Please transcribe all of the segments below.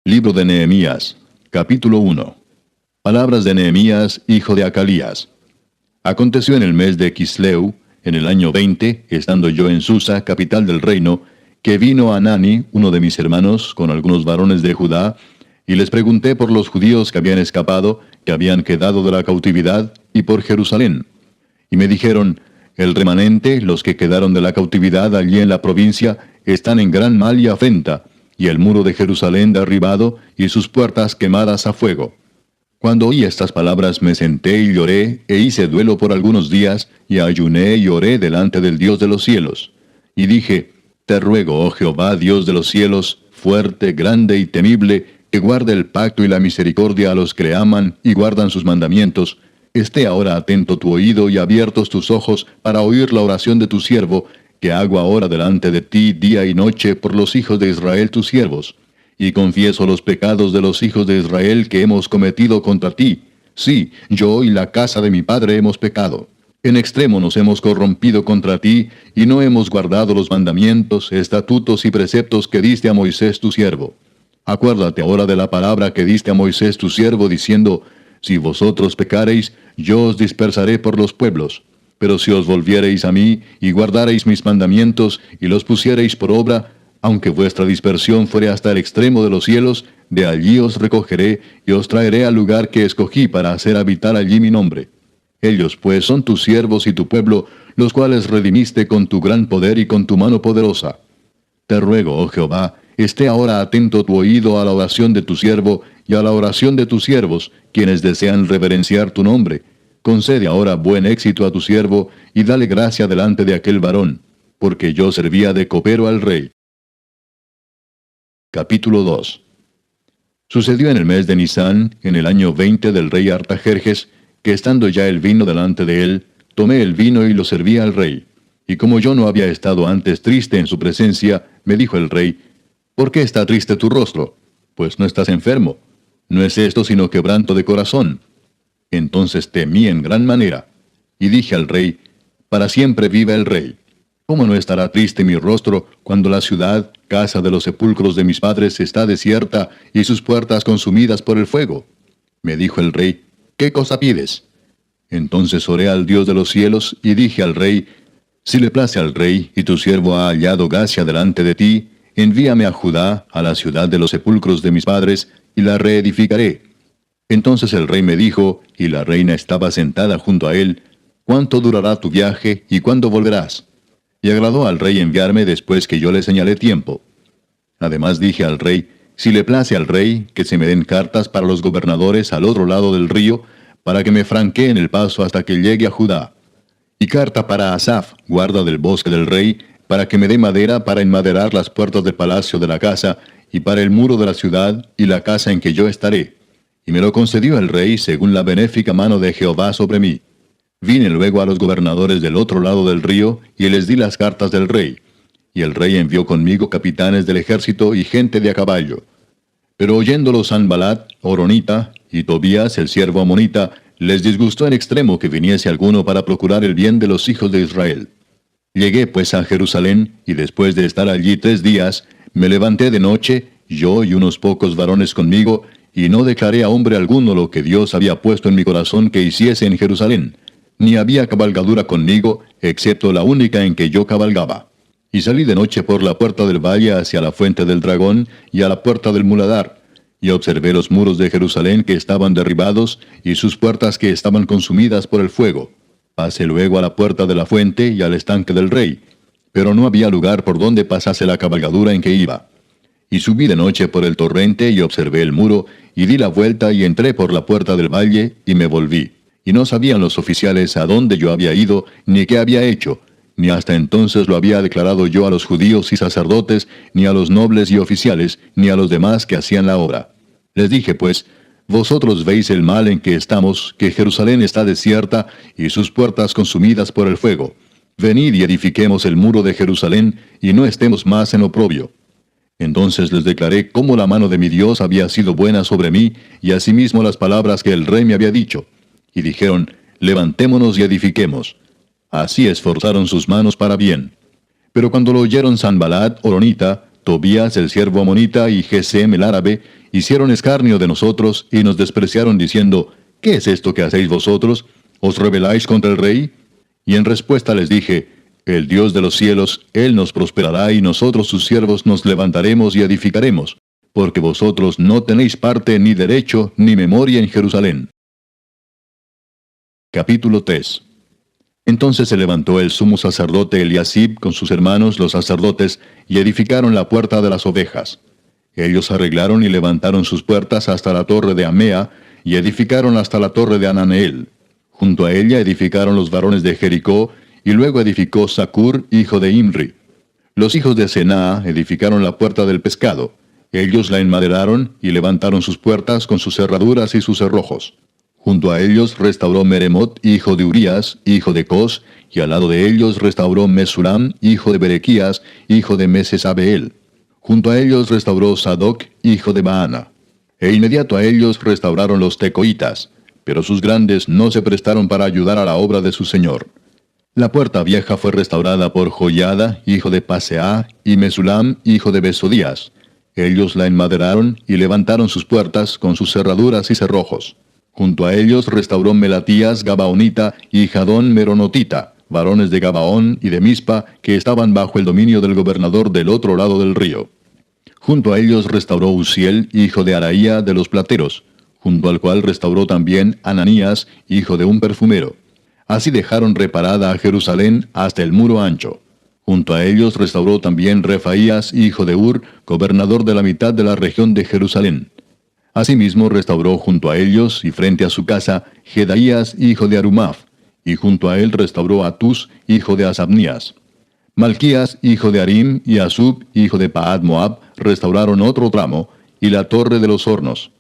Libro de Nehemías, capítulo 1. Palabras de Nehemías, hijo de Acalías. Aconteció en el mes de Quisleu, en el año 20, estando yo en Susa, capital del reino, que vino Hanani, uno de mis hermanos, con algunos varones de Judá, y les pregunté por los judíos que habían escapado, que habían quedado de la cautividad, y por Jerusalén. Y me dijeron, el remanente, los que quedaron de la cautividad allí en la provincia, están en gran mal y afrenta, y el muro de Jerusalén derribado, y sus puertas quemadas a fuego. Cuando oí estas palabras me senté y lloré, e hice duelo por algunos días, y ayuné y oré delante del Dios de los cielos. Y dije, te ruego, oh Jehová, Dios de los cielos, fuerte, grande y temible, que guarde el pacto y la misericordia a los que le aman y guardan sus mandamientos, esté ahora atento tu oído y abiertos tus ojos para oír la oración de tu siervo, que hago ahora delante de ti día y noche por los hijos de Israel tus siervos. Y confieso los pecados de los hijos de Israel que hemos cometido contra ti. Sí, yo y la casa de mi padre hemos pecado. En extremo nos hemos corrompido contra ti, y no hemos guardado los mandamientos, estatutos y preceptos que diste a Moisés tu siervo. Acuérdate ahora de la palabra que diste a Moisés tu siervo, diciendo, si vosotros pecareis, yo os dispersaré por los pueblos. Pero si os volviereis a mí, y guardareis mis mandamientos, y los pusiereis por obra, aunque vuestra dispersión fuere hasta el extremo de los cielos, de allí os recogeré, y os traeré al lugar que escogí para hacer habitar allí mi nombre. Ellos pues son tus siervos y tu pueblo, los cuales redimiste con tu gran poder y con tu mano poderosa. Te ruego, oh Jehová, esté ahora atento tu oído a la oración de tu siervo, y a la oración de tus siervos, quienes desean reverenciar tu nombre. Concede ahora buen éxito a tu siervo, y dale gracia delante de aquel varón, porque yo servía de copero al rey. Capítulo 2. Sucedió en el mes de Nisán, en el año 20 del rey Artajerjes, que estando ya el vino delante de él, tomé el vino y lo serví al rey. Y como yo no había estado antes triste en su presencia, me dijo el rey, ¿por qué está triste tu rostro? Pues no estás enfermo. No es esto sino quebranto de corazón. Entonces temí en gran manera, y dije al rey, para siempre viva el rey. ¿Cómo no estará triste mi rostro cuando la ciudad, casa de los sepulcros de mis padres, está desierta y sus puertas consumidas por el fuego? Me dijo el rey, ¿qué cosa pides? Entonces oré al Dios de los cielos, y dije al rey, si le place al rey, y tu siervo ha hallado gracia delante de ti, envíame a Judá, a la ciudad de los sepulcros de mis padres, y la reedificaré. Entonces el rey me dijo, y la reina estaba sentada junto a él, ¿cuánto durará tu viaje, y cuándo volverás? Y agradó al rey enviarme después que yo le señalé tiempo. Además dije al rey, si le place al rey, que se me den cartas para los gobernadores al otro lado del río, para que me franqueen el paso hasta que llegue a Judá. Y carta para Asaf, guarda del bosque del rey, para que me dé madera para enmaderar las puertas del palacio de la casa, y para el muro de la ciudad, y la casa en que yo estaré. Y me lo concedió el rey según la benéfica mano de Jehová sobre mí. Vine luego a los gobernadores del otro lado del río, y les di las cartas del rey. Y el rey envió conmigo capitanes del ejército y gente de a caballo. Pero oyéndolo Sanbalat, Horonita, y Tobías, el siervo amonita, les disgustó en extremo que viniese alguno para procurar el bien de los hijos de Israel. Llegué pues a Jerusalén, y después de estar allí 3 días, me levanté de noche, yo y unos pocos varones conmigo, y no declaré a hombre alguno lo que Dios había puesto en mi corazón que hiciese en Jerusalén, ni había cabalgadura conmigo, excepto la única en que yo cabalgaba. Y salí de noche por la puerta del valle hacia la fuente del dragón, y a la puerta del muladar, y observé los muros de Jerusalén que estaban derribados, y sus puertas que estaban consumidas por el fuego. Pasé luego a la puerta de la fuente y al estanque del rey, pero no había lugar por donde pasase la cabalgadura en que iba. Y subí de noche por el torrente y observé el muro, y di la vuelta y entré por la puerta del valle, y me volví. Y no sabían los oficiales a dónde yo había ido, ni qué había hecho, ni hasta entonces lo había declarado yo a los judíos y sacerdotes, ni a los nobles y oficiales, ni a los demás que hacían la obra. Les dije pues, vosotros veis el mal en que estamos, que Jerusalén está desierta, y sus puertas consumidas por el fuego. Venid y edifiquemos el muro de Jerusalén, y no estemos más en oprobio. Entonces les declaré cómo la mano de mi Dios había sido buena sobre mí, y asimismo las palabras que el rey me había dicho. Y dijeron, levantémonos y edifiquemos. Así esforzaron sus manos para bien. Pero cuando lo oyeron Sanbalat, Horonita, Tobías el siervo amonita y Gesem el árabe hicieron escarnio de nosotros y nos despreciaron diciendo, ¿qué es esto que hacéis vosotros? ¿Os rebeláis contra el rey? Y en respuesta les dije, el Dios de los cielos, Él nos prosperará y nosotros sus siervos nos levantaremos y edificaremos, porque vosotros no tenéis parte ni derecho ni memoria en Jerusalén. Capítulo 3. Entonces se levantó el sumo sacerdote Eliasib con sus hermanos los sacerdotes y edificaron la puerta de las ovejas. Ellos arreglaron y levantaron sus puertas hasta la torre de Amea y edificaron hasta la torre de Ananeel. Junto a ella edificaron los varones de Jericó, y luego edificó Zacur, hijo de Imri. Los hijos de Senaa edificaron la puerta del pescado. Ellos la enmaderaron y levantaron sus puertas con sus cerraduras y sus cerrojos. Junto a ellos restauró Meremot, hijo de Urías, hijo de Cos, y al lado de ellos restauró Mesulam, hijo de Berequías, hijo de Mesesabeel. Junto a ellos restauró Sadoc, hijo de Baana. E inmediato a ellos restauraron los tecoitas, pero sus grandes no se prestaron para ayudar a la obra de su señor. La puerta vieja fue restaurada por Joiada, hijo de Paseah, y Mesulam, hijo de Besodías. Ellos la enmaderaron y levantaron sus puertas con sus cerraduras y cerrojos. Junto a ellos restauró Melatías Gabaonita y Jadón Meronotita, varones de Gabaón y de Mispa, que estaban bajo el dominio del gobernador del otro lado del río. Junto a ellos restauró Uziel, hijo de Araía de los plateros, junto al cual restauró también Ananías, hijo de un perfumero. Así dejaron reparada a Jerusalén hasta el muro ancho. Junto a ellos restauró también Refaías, hijo de Ur, gobernador de la mitad de la región de Jerusalén. Asimismo restauró junto a ellos y frente a su casa Jedaías, hijo de Arumaf, y junto a él restauró Atus, hijo de Asabnías. Malquías, hijo de Arim, y Asub, hijo de Paad Moab, restauraron otro tramo, y la torre de los hornos.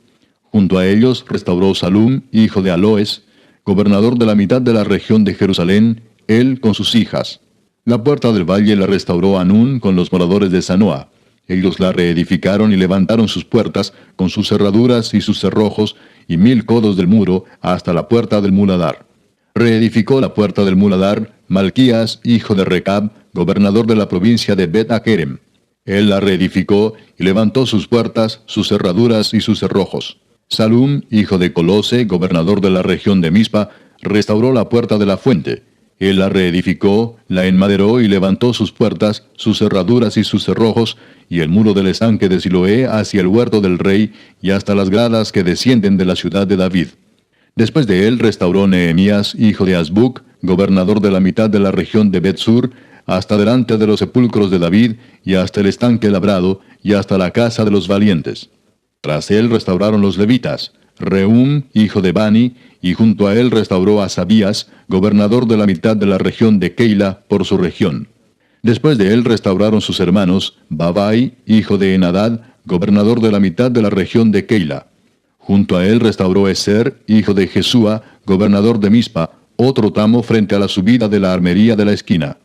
Junto a ellos restauró Salum, hijo de Aloes, gobernador de la mitad de la región de Jerusalén, él con sus hijas. La puerta del valle la restauró Anún con los moradores de Sanoa. Ellos la reedificaron y levantaron sus puertas con sus cerraduras y sus cerrojos, y 1000 codos del muro hasta la puerta del muladar. Reedificó la puerta del muladar Malquías, hijo de Recab, gobernador de la provincia de Bet-Akerem. Él la reedificó y levantó sus puertas, sus cerraduras y sus cerrojos. Salum, hijo de Colose, gobernador de la región de Mispa, restauró la puerta de la fuente. Él la reedificó, la enmaderó y levantó sus puertas, sus cerraduras y sus cerrojos, y el muro del estanque de Siloé hacia el huerto del rey, y hasta las gradas que descienden de la ciudad de David. Después de él restauró Nehemías, hijo de Azbuc, gobernador de la mitad de la región de Bet-Sur, hasta delante de los sepulcros de David, y hasta el estanque labrado, y hasta la casa de los valientes. Tras él restauraron los levitas, Rehum, hijo de Bani, y junto a él restauró a Sabías, gobernador de la mitad de la región de Keila, por su región. Después de él restauraron sus hermanos, Babai, hijo de Enadad, gobernador de la mitad de la región de Keila. Junto a él restauró Eser, hijo de Jesúa, gobernador de Mispa, otro tramo frente a la subida de la armería de la esquina.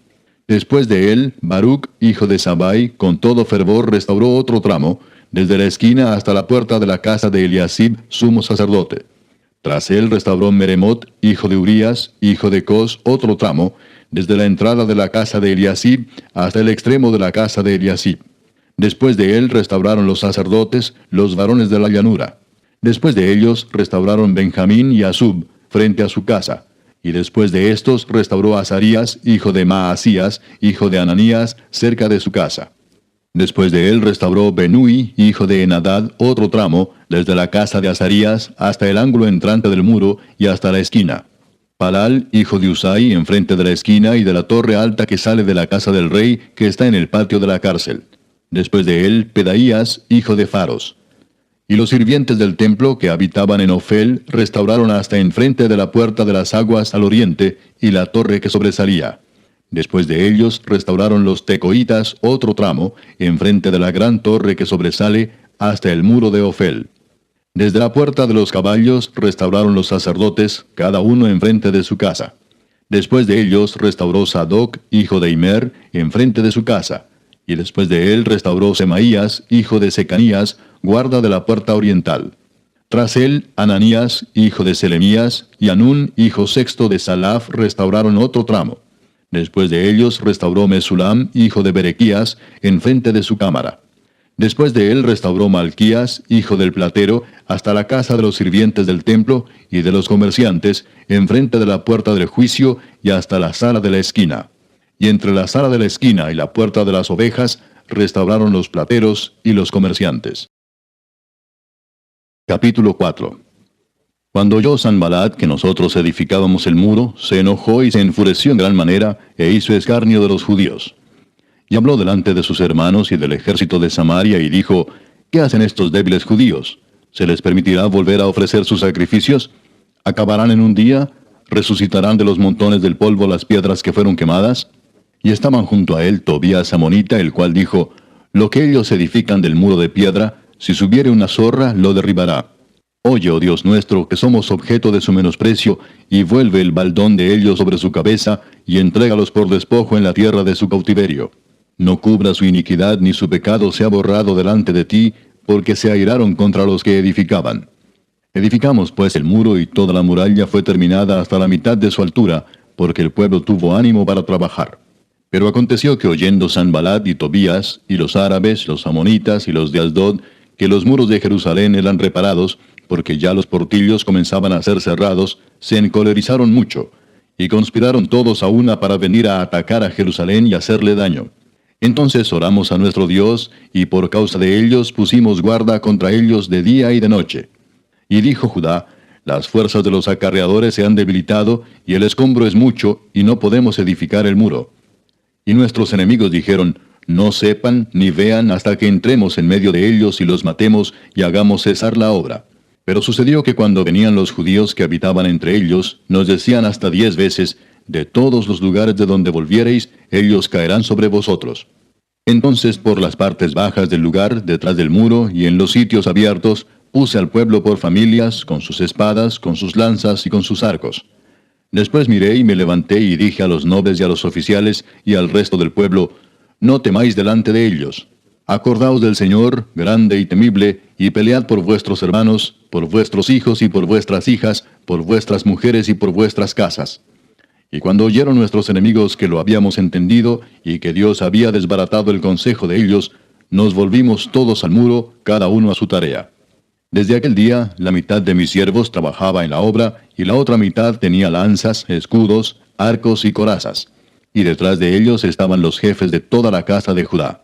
Después de él, Baruc, hijo de Sabai, con todo fervor restauró otro tramo, desde la esquina hasta la puerta de la casa de Eliasib, sumo sacerdote. Tras él restauró Meremot, hijo de Urías, hijo de Cos, otro tramo, desde la entrada de la casa de Eliasib hasta el extremo de la casa de Eliasib. Después de él restauraron los sacerdotes, los varones de la llanura. Después de ellos restauraron Benjamín y Asub, frente a su casa. Y después de estos restauró a Azarías, hijo de Maasías, hijo de Ananías, cerca de su casa. Después de él restauró Benui, hijo de Enadad, otro tramo, desde la casa de Azarías hasta el ángulo entrante del muro y hasta la esquina. Palal, hijo de Usai, enfrente de la esquina y de la torre alta que sale de la casa del rey, que está en el patio de la cárcel. Después de él, Pedaías, hijo de Faros. Y los sirvientes del templo que habitaban en Ofel restauraron hasta enfrente de la puerta de las aguas al oriente y la torre que sobresalía. Después de ellos restauraron los tecoitas otro tramo, enfrente de la gran torre que sobresale hasta el muro de Ofel. Desde la puerta de los caballos restauraron los sacerdotes, cada uno enfrente de su casa. Después de ellos restauró Sadoc, hijo de Imer, enfrente de su casa. Y después de él restauró Semaías, hijo de Secanías, guarda de la puerta oriental. Tras él, Ananías, hijo de Selemías, y Anún, hijo sexto de Salaf, restauraron otro tramo. Después de ellos restauró Mesulam, hijo de Berequías, enfrente de su cámara. Después de él restauró Malquías, hijo del platero, hasta la casa de los sirvientes del templo y de los comerciantes, enfrente de la puerta del juicio y hasta la sala de la esquina. Y entre la sala de la esquina y la puerta de las ovejas, restauraron los plateros y los comerciantes. Capítulo 4. Cuando oyó Sanbalat que nosotros edificábamos el muro, se enojó y se enfureció en gran manera, e hizo escarnio de los judíos. Y habló delante de sus hermanos y del ejército de Samaria, y dijo, ¿qué hacen estos débiles judíos? ¿Se les permitirá volver a ofrecer sus sacrificios? ¿Acabarán en un día? ¿Resucitarán de los montones del polvo las piedras que fueron quemadas? Y estaban junto a él Tobías amonita, el cual dijo, lo que ellos edifican del muro de piedra, si subiere una zorra, lo derribará. Oye, oh Dios nuestro, que somos objeto de su menosprecio, y vuelve el baldón de ellos sobre su cabeza, y entrégalos por despojo en la tierra de su cautiverio. No cubra su iniquidad, ni su pecado sea borrado delante de ti, porque se airaron contra los que edificaban. Edificamos pues el muro, y toda la muralla fue terminada hasta la mitad de su altura, porque el pueblo tuvo ánimo para trabajar. Pero aconteció que oyendo Sanbalat y Tobías, y los árabes, los amonitas y los de Asdod, que los muros de Jerusalén eran reparados, porque ya los portillos comenzaban a ser cerrados, se encolerizaron mucho, y conspiraron todos a una para venir a atacar a Jerusalén y hacerle daño. Entonces oramos a nuestro Dios, y por causa de ellos pusimos guarda contra ellos de día y de noche. Y dijo Judá, las fuerzas de los acarreadores se han debilitado, y el escombro es mucho, y no podemos edificar el muro. Y nuestros enemigos dijeron, no sepan ni vean hasta que entremos en medio de ellos y los matemos y hagamos cesar la obra. Pero sucedió que cuando venían los judíos que habitaban entre ellos, nos decían hasta 10 veces, de todos los lugares de donde volviereis, ellos caerán sobre vosotros. Entonces por las partes bajas del lugar, detrás del muro y en los sitios abiertos, puse al pueblo por familias, con sus espadas, con sus lanzas y con sus arcos. Después miré y me levanté y dije a los nobles y a los oficiales y al resto del pueblo, no temáis delante de ellos. Acordaos del Señor, grande y temible, y pelead por vuestros hermanos, por vuestros hijos y por vuestras hijas, por vuestras mujeres y por vuestras casas. Y cuando oyeron nuestros enemigos que lo habíamos entendido, y que Dios había desbaratado el consejo de ellos, nos volvimos todos al muro, cada uno a su tarea. Desde aquel día, la mitad de mis siervos trabajaba en la obra, y la otra mitad tenía lanzas, escudos, arcos y corazas. Y detrás de ellos estaban los jefes de toda la casa de Judá.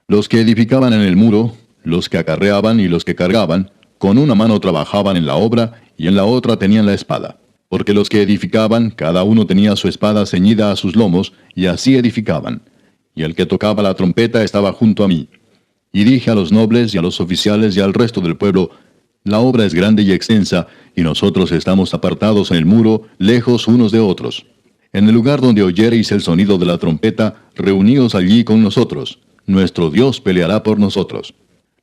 Los que edificaban en el muro, los que acarreaban y los que cargaban, con una mano trabajaban en la obra, y en la otra tenían la espada. Porque los que edificaban, cada uno tenía su espada ceñida a sus lomos, y así edificaban. Y el que tocaba la trompeta estaba junto a mí. Y dije a los nobles y a los oficiales y al resto del pueblo, la obra es grande y extensa, y nosotros estamos apartados en el muro, lejos unos de otros. En el lugar donde oyereis el sonido de la trompeta, reuníos allí con nosotros. Nuestro Dios peleará por nosotros.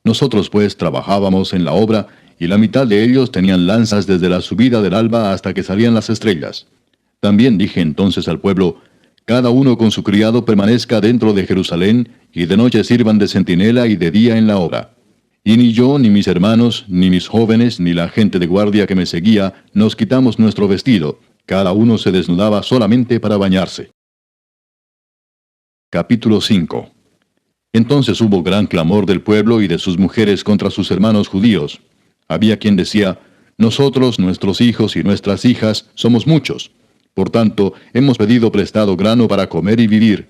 Nosotros pues trabajábamos en la obra, y la mitad de ellos tenían lanzas desde la subida del alba hasta que salían las estrellas. También dije entonces al pueblo, cada uno con su criado permanezca dentro de Jerusalén, y de noche sirvan de centinela y de día en la obra. Y ni yo, ni mis hermanos, ni mis jóvenes, ni la gente de guardia que me seguía, nos quitamos nuestro vestido. Cada uno se desnudaba solamente para bañarse. Capítulo 5. Entonces hubo gran clamor del pueblo y de sus mujeres contra sus hermanos judíos. Había quien decía, nosotros, nuestros hijos y nuestras hijas, somos muchos. Por tanto, hemos pedido prestado grano para comer y vivir.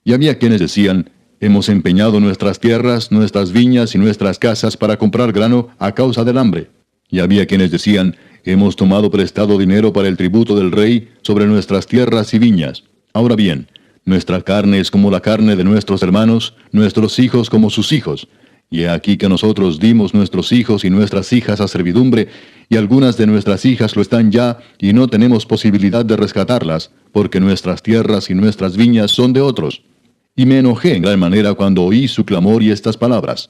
Y había quienes decían, hemos empeñado nuestras tierras, nuestras viñas y nuestras casas para comprar grano a causa del hambre. Y había quienes decían, hemos tomado prestado dinero para el tributo del rey sobre nuestras tierras y viñas. Ahora bien, nuestra carne es como la carne de nuestros hermanos, nuestros hijos como sus hijos. Y he aquí que nosotros dimos nuestros hijos y nuestras hijas a servidumbre, y algunas de nuestras hijas lo están ya, y no tenemos posibilidad de rescatarlas, porque nuestras tierras y nuestras viñas son de otros. Y me enojé en gran manera cuando oí su clamor y estas palabras.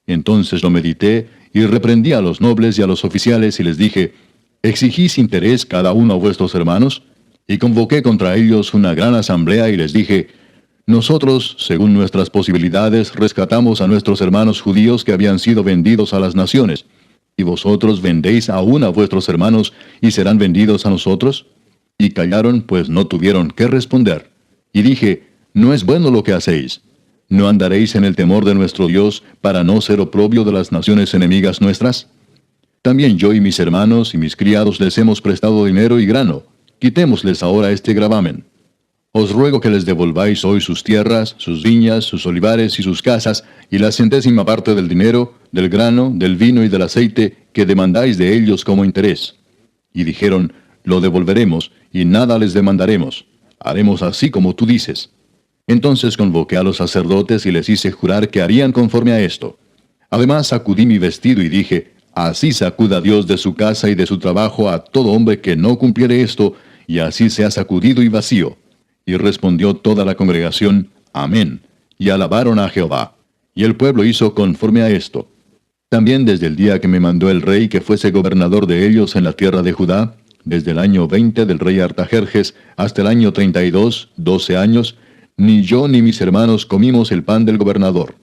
Entonces lo medité, y reprendí a los nobles y a los oficiales, y les dije, ¿exigís interés cada uno a vuestros hermanos? Y convoqué contra ellos una gran asamblea, y les dije, nosotros, según nuestras posibilidades, rescatamos a nuestros hermanos judíos que habían sido vendidos a las naciones. ¿Y vosotros vendéis aún a vuestros hermanos y serán vendidos a nosotros? Y callaron, pues no tuvieron qué responder. Y dije, no es bueno lo que hacéis. ¿No andaréis en el temor de nuestro Dios para no ser oprobio de las naciones enemigas nuestras? También yo y mis hermanos y mis criados les hemos prestado dinero y grano. Quitémosles ahora este gravamen. Os ruego que les devolváis hoy sus tierras, sus viñas, sus olivares y sus casas, y la centésima parte del dinero, del grano, del vino y del aceite que demandáis de ellos como interés. Y dijeron, lo devolveremos, y nada les demandaremos. Haremos así como tú dices. Entonces convoqué a los sacerdotes y les hice jurar que harían conforme a esto. Además sacudí mi vestido y dije, así sacuda Dios de su casa y de su trabajo a todo hombre que no cumpliere esto, y así sea sacudido y vacío. Y respondió toda la congregación, Amén, y alabaron a Jehová. Y el pueblo hizo conforme a esto. También desde el día que me mandó el rey que fuese gobernador de ellos en la tierra de Judá, desde el año 20 del rey Artajerjes hasta el año 32, 12 años, ni yo ni mis hermanos comimos el pan del gobernador.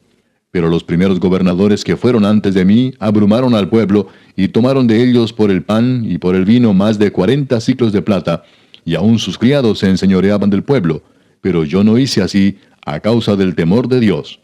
Pero los primeros gobernadores que fueron antes de mí abrumaron al pueblo, y tomaron de ellos por el pan y por el vino más de 40 siclos de plata, y aun sus criados se enseñoreaban del pueblo, pero yo no hice así a causa del temor de Dios.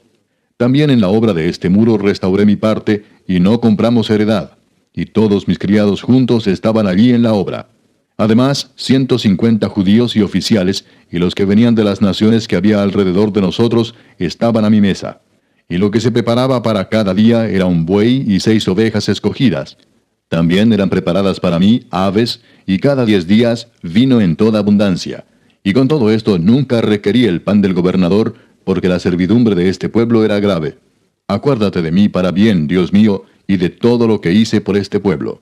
También en la obra de este muro restauré mi parte, y no compramos heredad, y todos mis criados juntos estaban allí en la obra. Además, 150 judíos y oficiales, y los que venían de las naciones que había alrededor de nosotros, estaban a mi mesa. Y lo que se preparaba para cada día era un buey y 6 ovejas escogidas. También eran preparadas para mí aves, y cada 10 días vino en toda abundancia. Y con todo esto nunca requerí el pan del gobernador, porque la servidumbre de este pueblo era grave. Acuérdate de mí para bien, Dios mío, y de todo lo que hice por este pueblo.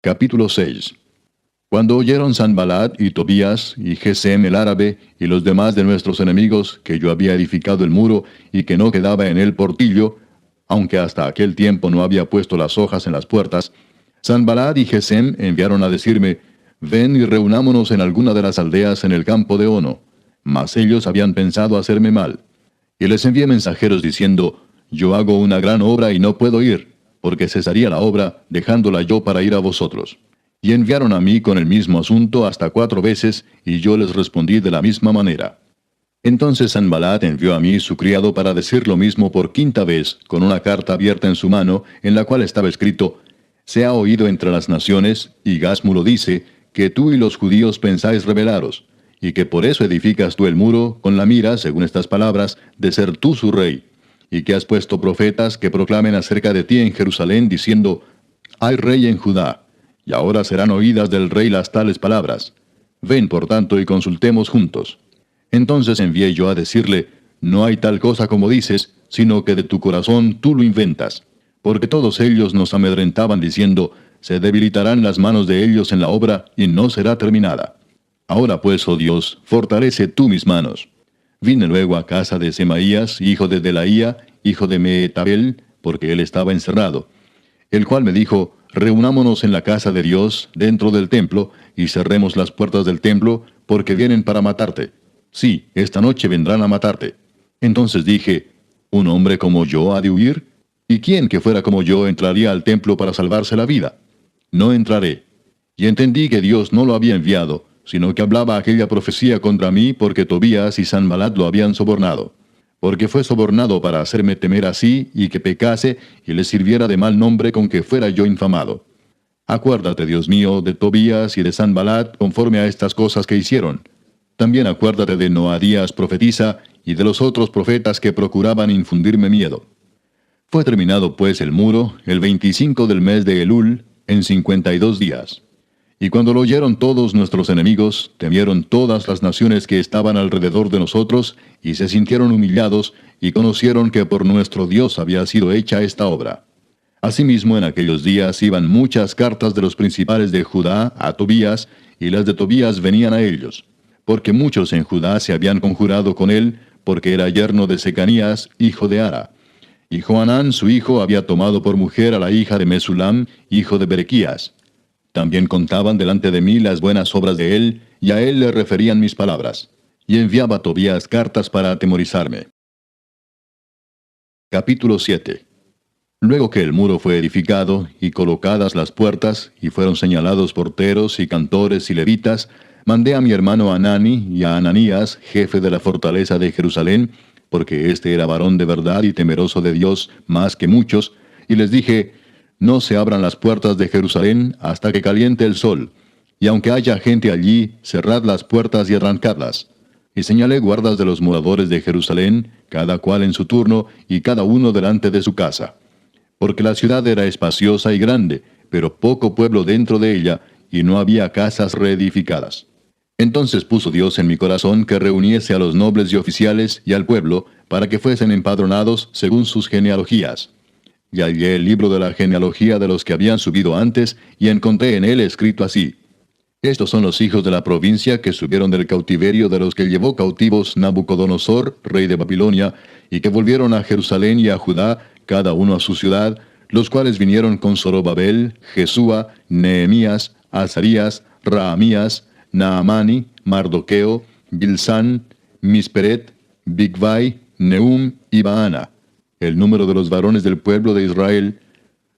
Capítulo 6. Cuando oyeron Sanballat y Tobías y Gesem el árabe y los demás de nuestros enemigos que yo había edificado el muro y que no quedaba en él portillo, aunque hasta aquel tiempo no había puesto las hojas en las puertas, Sanballat y Gesem enviaron a decirme, ven y reunámonos en alguna de las aldeas en el campo de Ono. Mas ellos habían pensado hacerme mal. Y les envié mensajeros diciendo, yo hago una gran obra y no puedo ir, porque cesaría la obra, dejándola yo para ir a vosotros. Y enviaron a mí con el mismo asunto hasta 4 veces, y yo les respondí de la misma manera. Entonces Sanballat envió a mí su criado para decir lo mismo por 5ª vez, con una carta abierta en su mano, en la cual estaba escrito, se ha oído entre las naciones, y Gasmulo dice, que tú y los judíos pensáis rebelaros, y que por eso edificas tú el muro, con la mira, según estas palabras, de ser tú su rey, y que has puesto profetas que proclamen acerca de ti en Jerusalén, diciendo, hay rey en Judá, y ahora serán oídas del rey las tales palabras. Ven, por tanto, y consultemos juntos. Entonces envié yo a decirle, no hay tal cosa como dices, sino que de tu corazón tú lo inventas. Porque todos ellos nos amedrentaban diciendo, se debilitarán las manos de ellos en la obra, y no será terminada. Ahora pues, oh Dios, fortalece tú mis manos. Vine luego a casa de Semaías, hijo de Delaía, hijo de Mehetabel, porque él estaba encerrado, el cual me dijo, reunámonos en la casa de Dios, dentro del templo, y cerremos las puertas del templo, porque vienen para matarte. Sí, esta noche vendrán a matarte. Entonces dije, ¿un hombre como yo ha de huir? ¿Y quién que fuera como yo entraría al templo para salvarse la vida? No entraré. Y entendí que Dios no lo había enviado, sino que hablaba aquella profecía contra mí porque Tobías y Sanballat lo habían sobornado. Porque fue sobornado para hacerme temer así y que pecase y le sirviera de mal nombre con que fuera yo infamado. Acuérdate, Dios mío, de Tobías y de Sanballat conforme a estas cosas que hicieron. También acuérdate de Noadías profetisa y de los otros profetas que procuraban infundirme miedo. Fue terminado pues el muro el 25 del mes de Elul en 52 días. Y cuando lo oyeron todos nuestros enemigos, temieron todas las naciones que estaban alrededor de nosotros, y se sintieron humillados, y conocieron que por nuestro Dios había sido hecha esta obra. Asimismo, en aquellos días iban muchas cartas de los principales de Judá a Tobías, y las de Tobías venían a ellos, porque muchos en Judá se habían conjurado con él, porque era yerno de Secanías, hijo de Ara. Y Johanán su hijo había tomado por mujer a la hija de Mesulam, hijo de Berequías. También contaban delante de mí las buenas obras de él, y a él le referían mis palabras. Y enviaba a Tobías cartas para atemorizarme. Capítulo 7. Luego que el muro fue edificado, y colocadas las puertas, y fueron señalados porteros y cantores y levitas, Mandé a mi hermano Anani y a Ananías, jefe de la fortaleza de Jerusalén, porque éste era varón de verdad y temeroso de Dios más que muchos, y les dije, no se abran las puertas de Jerusalén hasta que caliente el sol, y aunque haya gente allí, cerrad las puertas y arrancadlas. Y señalé guardas de los moradores de Jerusalén, cada cual en su turno, y cada uno delante de su casa. Porque la ciudad era espaciosa y grande, pero poco pueblo dentro de ella, y no había casas reedificadas. Entonces puso Dios en mi corazón que reuniese a los nobles y oficiales y al pueblo, para que fuesen empadronados según sus genealogías. Y hallé el libro de la genealogía de los que habían subido antes, y encontré en él escrito así: Estos son los hijos de la provincia que subieron del cautiverio de los que llevó cautivos Nabucodonosor, rey de Babilonia, y que volvieron a Jerusalén y a Judá, cada uno a su ciudad, los cuales vinieron con Zorobabel, Jesúa, Nehemías, Azarías, Raamías, Naamani, Mardoqueo, Bilsán, Misperet, Bigvai, Nehum y Baana. El número de los varones del pueblo de Israel: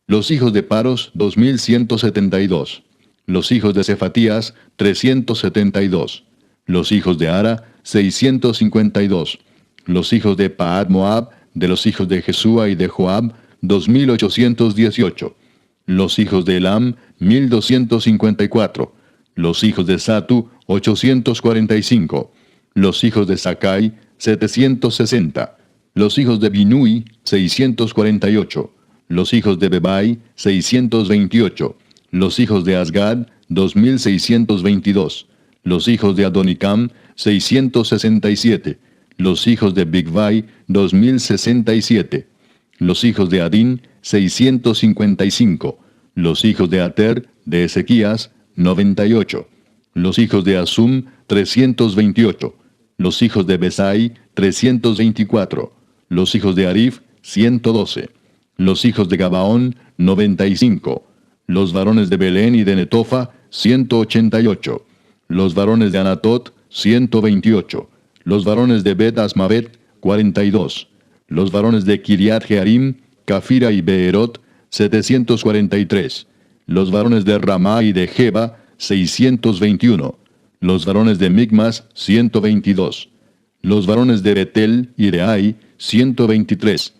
los hijos de Paros, 2172. Los hijos de Cefatías, 372. Los hijos de Ara, 652. Los hijos de Paad Moab, de los hijos de Jesúa y de Joab, 2818. Los hijos de Elam, 1254. Los hijos de Satu, 845. Los hijos de Sakai, 760. Los hijos de Binui, 648. Los hijos de Bebai, 628. Los hijos de Asgad, 2622. Los hijos de Adonicam, 667. Los hijos de Bigvai, 2067. Los hijos de Adín, 655. Los hijos de Ater, de Ezequías, 98. Los hijos de Asum, 328. Los hijos de Besai, 324. Los hijos de Arif, 112. Los hijos de Gabaón, 95. Los varones de Belén y de Netofa, 188. Los varones de Anatot, 128. Los varones de Bet Asmavet, 42. Los varones de Kiriat Jearim, Cafira y Beerot, 743. Los varones de Ramá y de Jeba, 621. Los varones de Migmas, 122. Los varones de Betel y de Ai, 123.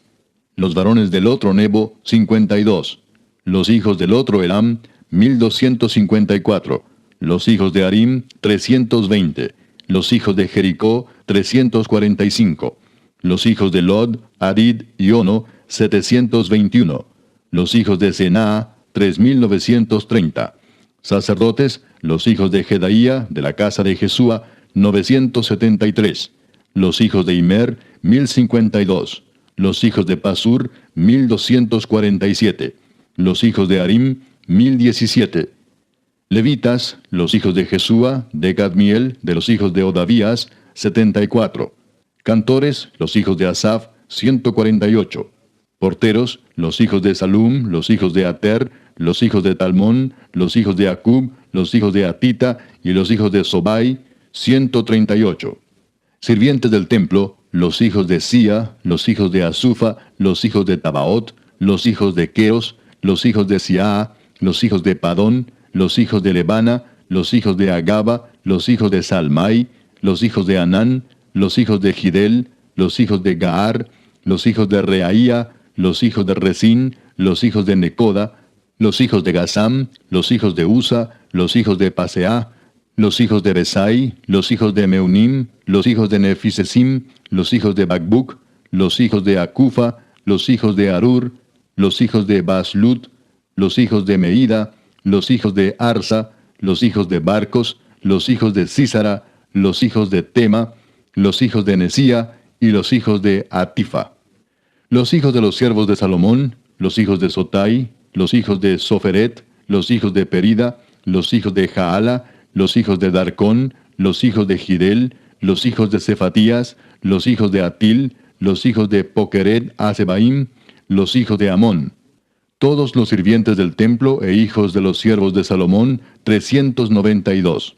Los varones del otro Nebo, 52. Los hijos del otro Elam, 1254. Los hijos de Arim, 320. Los hijos de Jericó, 345. Los hijos de Lod, Adid y Ono, 721. Los hijos de Senaa, 3930. Sacerdotes, los hijos de Jedaía, de la casa de Jesúa, 973. Los hijos de Imer, 1052. Los hijos de Pasur, 1247. Los hijos de Arim, 1017. Levitas, los hijos de Jesúa, de Gadmiel, de los hijos de Odavías, 74. Cantores, los hijos de Asaf, 148. Porteros, los hijos de Salum, los hijos de Ater, los hijos de Talmón, los hijos de Acub, los hijos de Atita y los hijos de Sobai, 138. Sirvientes del templo, los hijos de Sia, los hijos de Asufa, los hijos de Tabaot, los hijos de Queos, los hijos de Siaa, los hijos de Padón, los hijos de Lebana, los hijos de Agaba, los hijos de Salmai, los hijos de Anán, los hijos de Gidel, los hijos de Gaar, los hijos de Reaía, los hijos de Resín, los hijos de Necoda, los hijos de Gazam, los hijos de Usa, los hijos de Paseah, los hijos de Besai, los hijos de Meunim, los hijos de Nefisesim, los hijos de Bakbuk, los hijos de Acufa, los hijos de Arur, los hijos de Baslut, los hijos de Meida, los hijos de Arsa, los hijos de Barcos, los hijos de Císara, los hijos de Tema, los hijos de Nesía y los hijos de Atifa. Los hijos de los siervos de Salomón, los hijos de Sotai, los hijos de Soferet, los hijos de Perida, los hijos de Jaala, los hijos de Darcón, los hijos de Gidel, los hijos de Cefatías, los hijos de Atil, los hijos de Pokeret Asebaim, los hijos de Amón. Todos los sirvientes del templo e hijos de los siervos de Salomón, 392.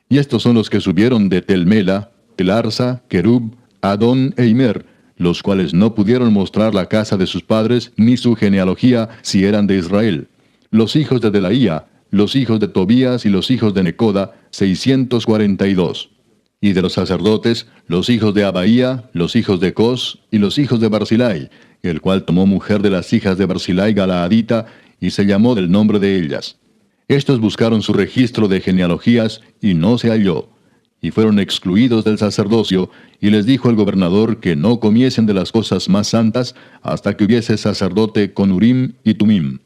Y estos son los que subieron de Telmela, Telarsa, Kerub, Adón e Imer, los cuales no pudieron mostrar la casa de sus padres ni su genealogía si eran de Israel. Los hijos de Delaía, los hijos de Tobías y los hijos de Necoda, 642. Y de los sacerdotes, los hijos de Abaía, los hijos de Cos y los hijos de Barzilai, el cual tomó mujer de las hijas de Barzilai Galaadita, y se llamó del nombre de ellas. Estos buscaron su registro de genealogías, y no se halló. Y fueron excluidos del sacerdocio, y les dijo el gobernador que no comiesen de las cosas más santas, hasta que hubiese sacerdote con Urim y Tumim.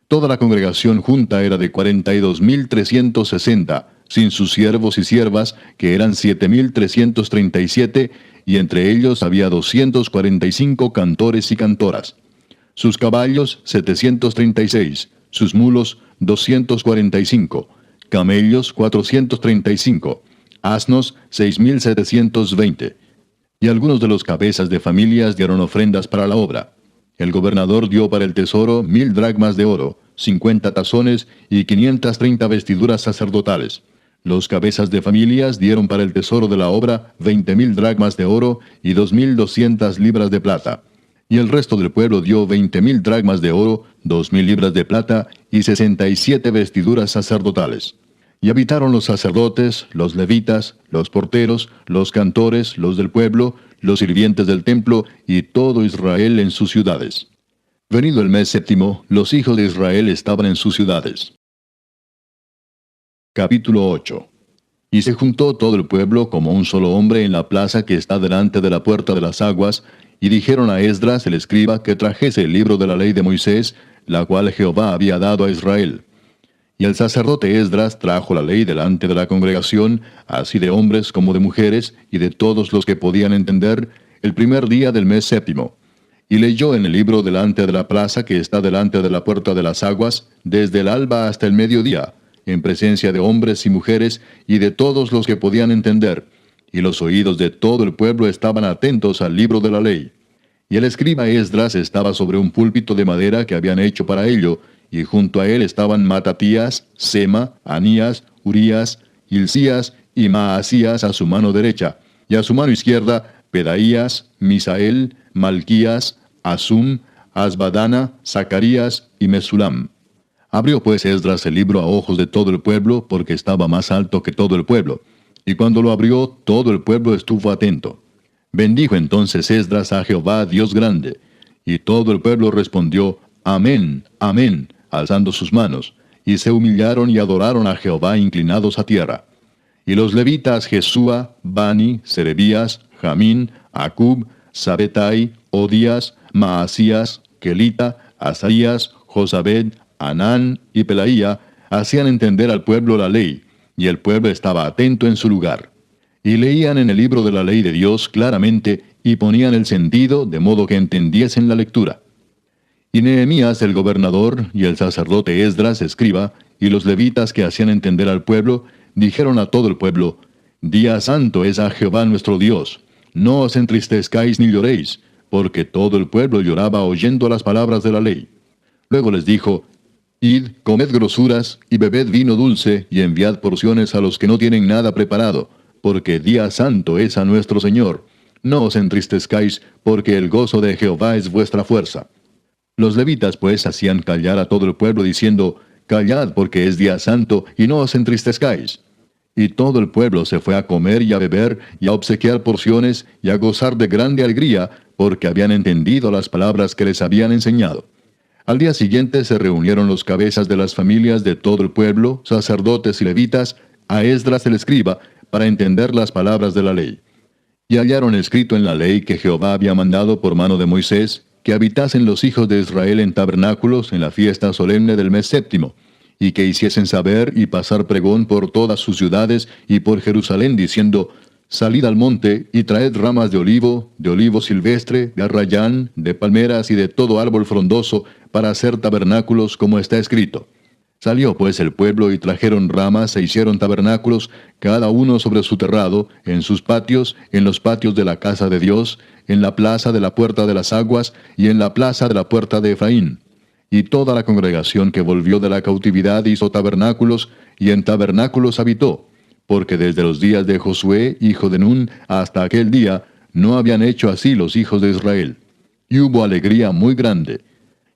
Toda la congregación junta era de 42.360, sin sus siervos y siervas, que eran 7.337, y entre ellos había 245 cantores y cantoras. Sus caballos 736, sus mulos 245, camellos 435, asnos 6.720. Y algunos de los cabezas de familias dieron ofrendas para la obra. El gobernador dio para el tesoro 1,000 dracmas de oro, 50 tazones y 530 vestiduras sacerdotales. Los cabezas de familias dieron para el tesoro de la obra 20,000 dracmas de oro y 2,200 libras de plata. Y el resto del pueblo dio 20,000 dracmas de oro, 2,000 libras de plata y 67 vestiduras sacerdotales. Y habitaron los sacerdotes, los levitas, los porteros, los cantores, los del pueblo, los sirvientes del templo y todo Israel en sus ciudades. Venido el mes séptimo, los hijos de Israel estaban en sus ciudades. Capítulo 8. Y se juntó todo el pueblo como un solo hombre en la plaza que está delante de la puerta de las aguas, y dijeron a Esdras el escriba que trajese el libro de la ley de Moisés, la cual Jehová había dado a Israel. Y el sacerdote Esdras trajo la ley delante de la congregación, así de hombres como de mujeres, y de todos los que podían entender, el primer día del mes séptimo. Y leyó en el libro delante de la plaza que está delante de la puerta de las aguas, desde el alba hasta el mediodía, en presencia de hombres y mujeres, y de todos los que podían entender. Y los oídos de todo el pueblo estaban atentos al libro de la ley. Y el escriba Esdras estaba sobre un púlpito de madera que habían hecho para ello, y junto a él estaban Matatías, Sema, Anías, Urías, Hilcías y Maasías a su mano derecha, y a su mano izquierda Pedaías, Misael, Malquías, Asum, Asbadana, Zacarías y Mesulam. Abrió pues Esdras el libro a ojos de todo el pueblo, porque estaba más alto que todo el pueblo. Y cuando lo abrió, todo el pueblo estuvo atento. Bendijo entonces Esdras a Jehová, Dios grande. Y todo el pueblo respondió, Amén, amén, alzando sus manos. Y se humillaron y adoraron a Jehová inclinados a tierra. Y los levitas Jesúa, Bani, Serebías, Jamín, Acub, Sabetai, Odías, Maasías, Kelita, Asaías, Josabed, Anán y Pelaía hacían entender al pueblo la ley, y el pueblo estaba atento en su lugar. Y leían en el libro de la ley de Dios claramente, y ponían el sentido, de modo que entendiesen la lectura. Y Nehemías el gobernador, y el sacerdote Esdras escriba, y los levitas que hacían entender al pueblo, dijeron a todo el pueblo, Día santo es a Jehová nuestro Dios, no os entristezcáis ni lloréis, porque todo el pueblo lloraba oyendo las palabras de la ley. Luego les dijo, Id, comed grosuras, y bebed vino dulce, y enviad porciones a los que no tienen nada preparado, porque día santo es a nuestro Señor. No os entristezcáis, porque el gozo de Jehová es vuestra fuerza. Los levitas pues hacían callar a todo el pueblo, diciendo, Callad, porque es día santo, y no os entristezcáis. Y todo el pueblo se fue a comer y a beber, y a obsequiar porciones, y a gozar de grande alegría, porque habían entendido las palabras que les habían enseñado. Al día siguiente se reunieron los cabezas de las familias de todo el pueblo, sacerdotes y levitas, a Esdras el escriba, para entender las palabras de la ley. Y hallaron escrito en la ley que Jehová había mandado por mano de Moisés, que habitasen los hijos de Israel en tabernáculos en la fiesta solemne del mes séptimo, y que hiciesen saber y pasar pregón por todas sus ciudades y por Jerusalén, diciendo, Salid al monte y traed ramas de olivo silvestre, de arrayán, de palmeras y de todo árbol frondoso, para hacer tabernáculos como está escrito. Salió pues el pueblo y trajeron ramas e hicieron tabernáculos, cada uno sobre su terrado, en sus patios, en los patios de la casa de Dios, en la plaza de la puerta de las aguas y en la plaza de la puerta de Efraín. Y toda la congregación que volvió de la cautividad hizo tabernáculos, y en tabernáculos habitó, porque desde los días de Josué, hijo de Nun, hasta aquel día, no habían hecho así los hijos de Israel. Y hubo alegría muy grande.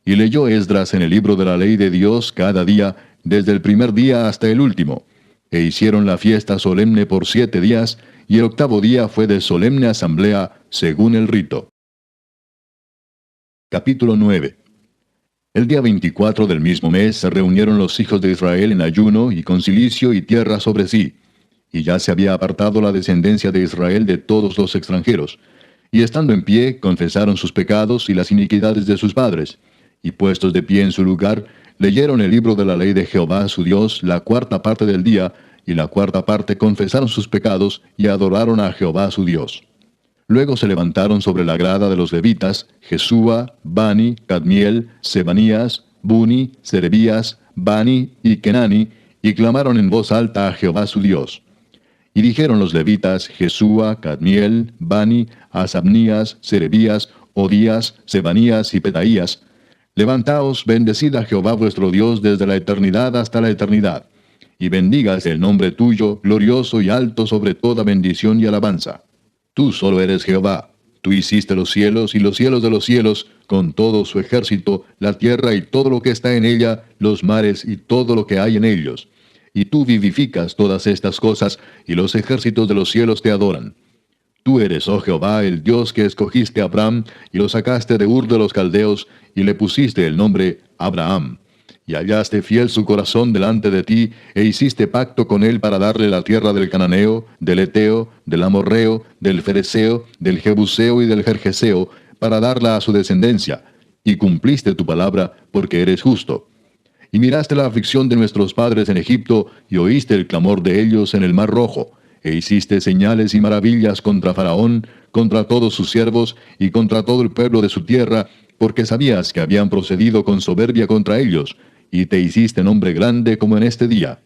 Y leyó Esdras en el libro de la ley de Dios cada día, desde el primer día hasta el último. E hicieron la fiesta solemne por 7 días, y el 8º día fue de solemne asamblea, según el rito. Capítulo 9. El día 24 del mismo mes se reunieron los hijos de Israel en ayuno y con cilicio y tierra sobre sí. Y ya se había apartado la descendencia de Israel de todos los extranjeros. Y estando en pie, confesaron sus pecados y las iniquidades de sus padres. Y puestos de pie en su lugar, leyeron el libro de la ley de Jehová su Dios la 4ª parte del día, y la 4ª parte confesaron sus pecados y adoraron a Jehová su Dios. Luego se levantaron sobre la grada de los levitas, Jesúa, Bani, Cadmiel, Sebanías, Buni, Serebías, Bani y Kenani, y clamaron en voz alta a Jehová su Dios. Y dijeron los levitas, Jesúa, Cadmiel, Bani, Asabnías, Serebías, Odías, Sebanías y Pedaías: Levantaos, bendecid a Jehová vuestro Dios desde la eternidad hasta la eternidad, y bendígase el nombre tuyo, glorioso y alto sobre toda bendición y alabanza. Tú solo eres Jehová. Tú hiciste los cielos y los cielos de los cielos, con todo su ejército, la tierra y todo lo que está en ella, los mares y todo lo que hay en ellos. Y tú vivificas todas estas cosas, y los ejércitos de los cielos te adoran. Tú eres, oh Jehová, el Dios que escogiste a Abraham, y lo sacaste de Ur de los Caldeos, y le pusiste el nombre Abraham. Y hallaste fiel su corazón delante de ti, e hiciste pacto con él para darle la tierra del Cananeo, del Eteo, del Amorreo, del Fereceo, del Jebuseo y del Gergeseo, para darla a su descendencia. Y cumpliste tu palabra, porque eres justo. Y miraste la aflicción de nuestros padres en Egipto, y oíste el clamor de ellos en el Mar Rojo, e hiciste señales y maravillas contra Faraón, contra todos sus siervos, y contra todo el pueblo de su tierra, porque sabías que habían procedido con soberbia contra ellos, y te hiciste nombre grande como en este día.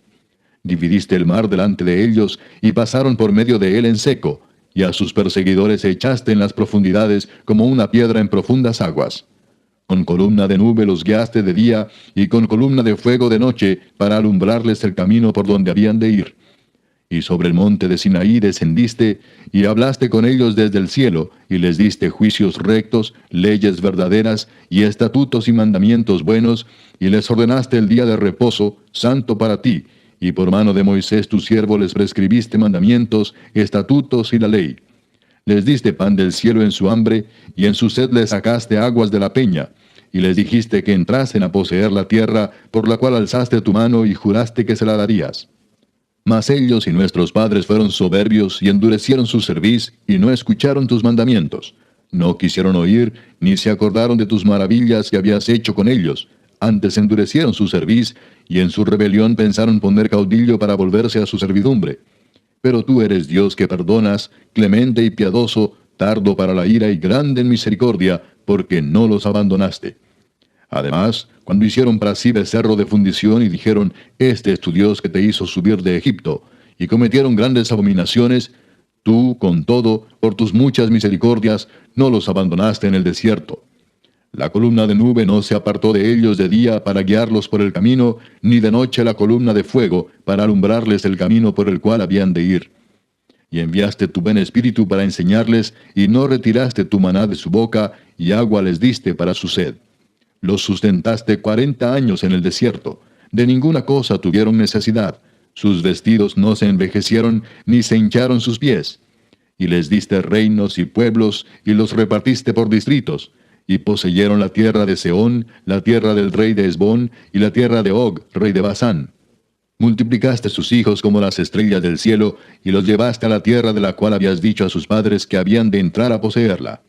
Dividiste el mar delante de ellos, y pasaron por medio de él en seco, y a sus perseguidores echaste en las profundidades como una piedra en profundas aguas. Con columna de nube los guiaste de día, y con columna de fuego de noche, para alumbrarles el camino por donde habían de ir. Y sobre el monte de Sinaí descendiste, y hablaste con ellos desde el cielo, y les diste juicios rectos, leyes verdaderas, y estatutos y mandamientos buenos, y les ordenaste el día de reposo, santo para ti, y por mano de Moisés tu siervo les prescribiste mandamientos, estatutos y la ley. Les diste pan del cielo en su hambre, y en su sed les sacaste aguas de la peña, y les dijiste que entrasen a poseer la tierra, por la cual alzaste tu mano y juraste que se la darías. Mas ellos y nuestros padres fueron soberbios y endurecieron su cerviz, y no escucharon tus mandamientos. No quisieron oír, ni se acordaron de tus maravillas que habías hecho con ellos. Antes endurecieron su cerviz, y en su rebelión pensaron poner caudillo para volverse a su servidumbre. Pero tú eres Dios que perdonas, clemente y piadoso, tardo para la ira y grande en misericordia, porque no los abandonaste. Además, cuando hicieron para sí becerro de fundición y dijeron, este es tu Dios que te hizo subir de Egipto, y cometieron grandes abominaciones, tú, con todo, por tus muchas misericordias, no los abandonaste en el desierto. La columna de nube no se apartó de ellos de día para guiarlos por el camino, ni de noche la columna de fuego para alumbrarles el camino por el cual habían de ir. Y enviaste tu buen espíritu para enseñarles, y no retiraste tu maná de su boca, y agua les diste para su sed. Los sustentaste 40 años en el desierto. De ninguna cosa tuvieron necesidad. Sus vestidos no se envejecieron, ni se hincharon sus pies. Y les diste reinos y pueblos, y los repartiste por distritos. Y poseyeron la tierra de Sehón, la tierra del rey de Hesbón, y la tierra de Og, rey de Basán. Multiplicaste sus hijos como las estrellas del cielo, y los llevaste a la tierra de la cual habías dicho a sus padres que habían de entrar a poseerla.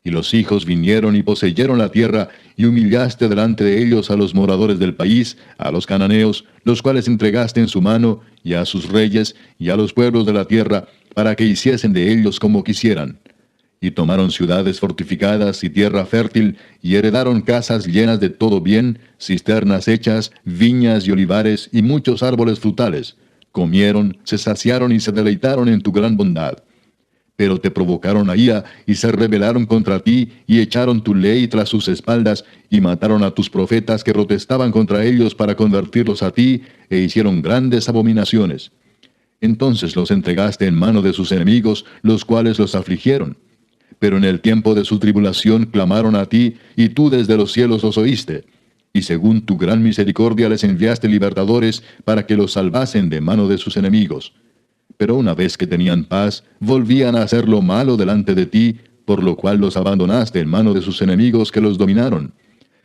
Y los hijos vinieron y poseyeron la tierra, y humillaste delante de ellos a los moradores del país, a los cananeos, los cuales entregaste en su mano, y a sus reyes, y a los pueblos de la tierra, para que hiciesen de ellos como quisieran. Y tomaron ciudades fortificadas y tierra fértil, y heredaron casas llenas de todo bien, cisternas hechas, viñas y olivares, y muchos árboles frutales. Comieron, se saciaron y se deleitaron en tu gran bondad. Pero te provocaron a ira, y se rebelaron contra ti, y echaron tu ley tras sus espaldas, y mataron a tus profetas que protestaban contra ellos para convertirlos a ti, e hicieron grandes abominaciones. Entonces los entregaste en mano de sus enemigos, los cuales los afligieron. Pero en el tiempo de su tribulación clamaron a ti, y tú desde los cielos los oíste. y según tu gran misericordia les enviaste libertadores para que los salvasen de mano de sus enemigos. Pero una vez que tenían paz, volvían a hacer lo malo delante de ti, por lo cual los abandonaste en mano de sus enemigos que los dominaron.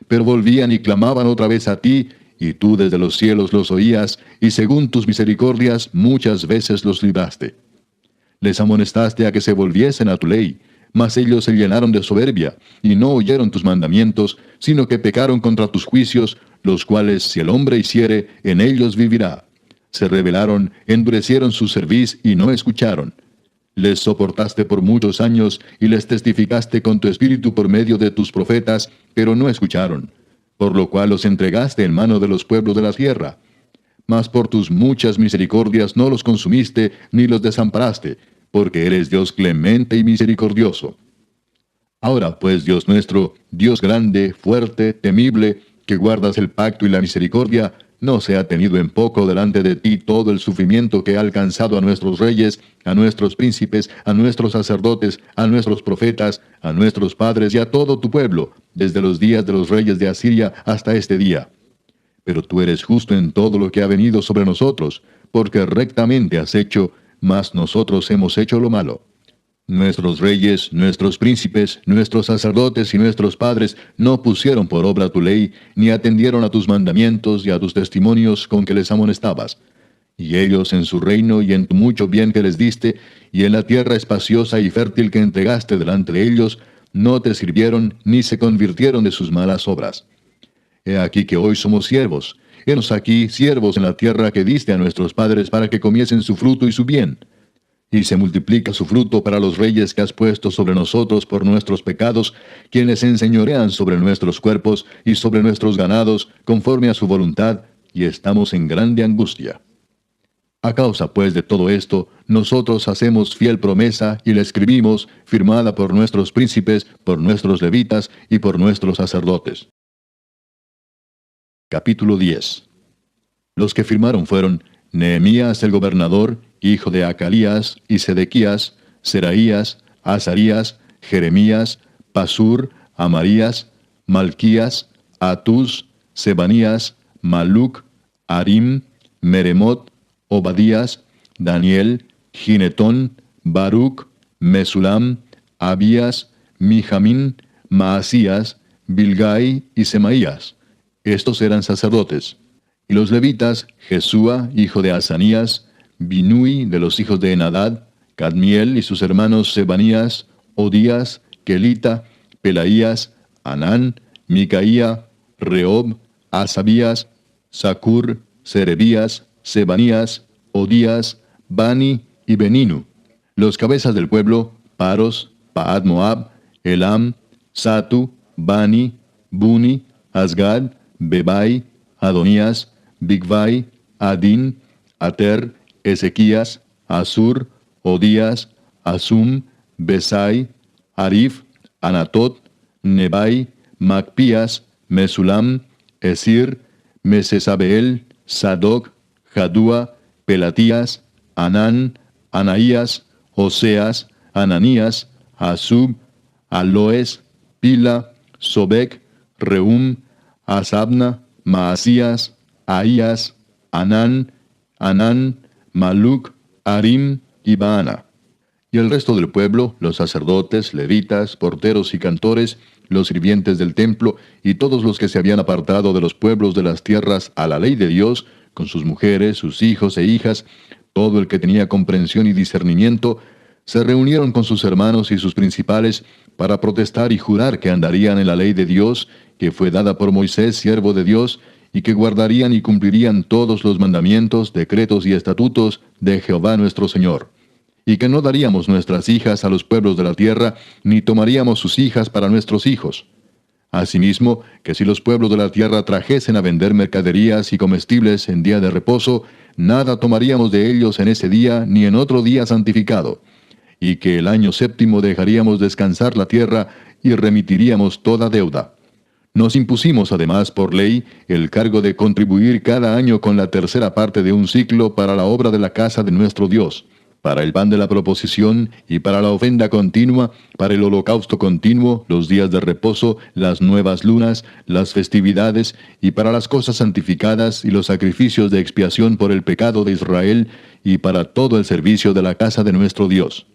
Pero volvían y clamaban otra vez a ti, y tú desde los cielos los oías, y según tus misericordias muchas veces los libraste. Les amonestaste a que se volviesen a tu ley, mas ellos se llenaron de soberbia, y no oyeron tus mandamientos, sino que pecaron contra tus juicios, los cuales si el hombre hiciere, en ellos vivirá. Se rebelaron, endurecieron su cerviz y no escucharon. Les soportaste por muchos años, y les testificaste con tu espíritu por medio de tus profetas, pero no escucharon, por lo cual los entregaste en mano de los pueblos de la tierra. Mas por tus muchas misericordias no los consumiste, ni los desamparaste, porque eres Dios clemente y misericordioso. Ahora pues, Dios nuestro, Dios grande, fuerte, temible, que guardas el pacto y la misericordia, no sea tenido en poco delante de ti todo el sufrimiento que ha alcanzado a nuestros reyes, a nuestros príncipes, a nuestros sacerdotes, a nuestros profetas, a nuestros padres y a todo tu pueblo, desde los días de los reyes de Asiria hasta este día. Pero tú eres justo en todo lo que ha venido sobre nosotros, porque rectamente has hecho, mas nosotros hemos hecho lo malo. Nuestros reyes, nuestros príncipes, nuestros sacerdotes y nuestros padres no pusieron por obra tu ley, ni atendieron a tus mandamientos y a tus testimonios con que les amonestabas. Y ellos en su reino y en tu mucho bien que les diste, y en la tierra espaciosa y fértil que entregaste delante de ellos, no te sirvieron ni se convirtieron de sus malas obras. He aquí que hoy somos siervos. Henos aquí siervos en la tierra que diste a nuestros padres para que comiesen su fruto y su bien. Y se multiplica su fruto para los reyes que has puesto sobre nosotros por nuestros pecados, quienes enseñorean sobre nuestros cuerpos y sobre nuestros ganados, conforme a su voluntad, y estamos en grande angustia. A causa pues de todo esto, nosotros hacemos fiel promesa y la escribimos, firmada por nuestros príncipes, por nuestros levitas y por nuestros sacerdotes. Capítulo 10. Los que firmaron fueron Nehemías el gobernador, hijo de Acalías, y Sedequías, Seraías, Azarías, Jeremías, Pasur, Amarías, Malquías, Atús, Sebanías, Maluc, Arim, Meremot, Obadías, Daniel, Ginetón, Baruc, Mesulam, Abías, Mijamín, Maasías, Bilgai y Semaías. Estos eran sacerdotes. Y los levitas, Jesúa, hijo de Asanías, Binui de los hijos de Enadad, Cadmiel y sus hermanos Sebanías, Odías, Kelita, Pelaías, Anán, Micaía, Reob, Asabías, Sacur, Serebías, Sebanías, Odías, Bani y Beninu. Los cabezas del pueblo, Paros, Paad Moab, Elam, Satu, Bani, Buni, Asgad, Bebai, Adonías, Bigvai, Adin, Ater, Ezequías, Asur, Odías, Asum, Besai, Arif, Anatot, Nebai, Macpías, Mesulam, Esir, Mesesabeel, Sadoc, Jadúa, Pelatías, Anán, Anaías, Oseas, Ananías, Asub, Aloes, Pila, Sobek, Reum, Asabna, Maasías, Ahías, Anán, Maluc, Arim y Baana. Y el resto del pueblo, los sacerdotes, levitas, porteros y cantores, los sirvientes del templo, y todos los que se habían apartado de los pueblos de las tierras a la ley de Dios, con sus mujeres, sus hijos e hijas, todo el que tenía comprensión y discernimiento, se reunieron con sus hermanos y sus principales para protestar y jurar que andarían en la ley de Dios, que fue dada por Moisés, siervo de Dios, y que guardarían y cumplirían todos los mandamientos, decretos y estatutos de Jehová nuestro Señor. Y que no daríamos nuestras hijas a los pueblos de la tierra, ni tomaríamos sus hijas para nuestros hijos. Asimismo, que si los pueblos de la tierra trajesen a vender mercaderías y comestibles en día de reposo, nada tomaríamos de ellos en ese día ni en otro día santificado. Y que el año séptimo dejaríamos descansar la tierra y remitiríamos toda deuda. Nos impusimos además por ley el cargo de contribuir cada año con la tercera parte de un siclo para la obra de la casa de nuestro Dios. para el pan de la proposición, y para la ofrenda continua, para el holocausto continuo, los días de reposo, las nuevas lunas, las festividades, y para las cosas santificadas y los sacrificios de expiación por el pecado de Israel, y para todo el servicio de la casa de nuestro Dios.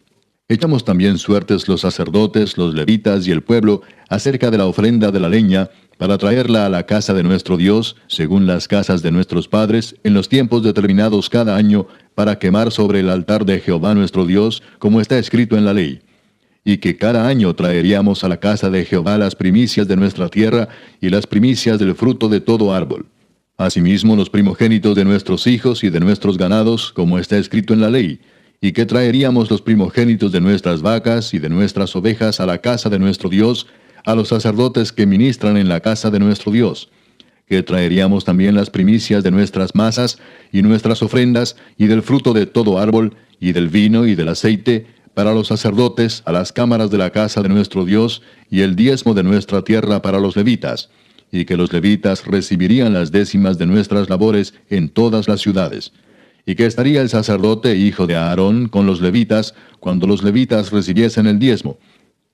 Echamos también suertes los sacerdotes, los levitas y el pueblo acerca de la ofrenda de la leña, para traerla a la casa de nuestro Dios, según las casas de nuestros padres, en los tiempos determinados cada año, para quemar sobre el altar de Jehová nuestro Dios, como está escrito en la ley. Y que cada año traeríamos a la casa de Jehová las primicias de nuestra tierra, y las primicias del fruto de todo árbol. Asimismo los primogénitos de nuestros hijos y de nuestros ganados, como está escrito en la ley, y que traeríamos los primogénitos de nuestras vacas y de nuestras ovejas a la casa de nuestro Dios, a los sacerdotes que ministran en la casa de nuestro Dios, que traeríamos también las primicias de nuestras masas y nuestras ofrendas, y del fruto de todo árbol, y del vino y del aceite, para los sacerdotes, a las cámaras de la casa de nuestro Dios, y el diezmo de nuestra tierra para los levitas, y que los levitas recibirían las décimas de nuestras labores en todas las ciudades, y que estaría el sacerdote hijo de Aarón con los levitas, cuando los levitas recibiesen el diezmo,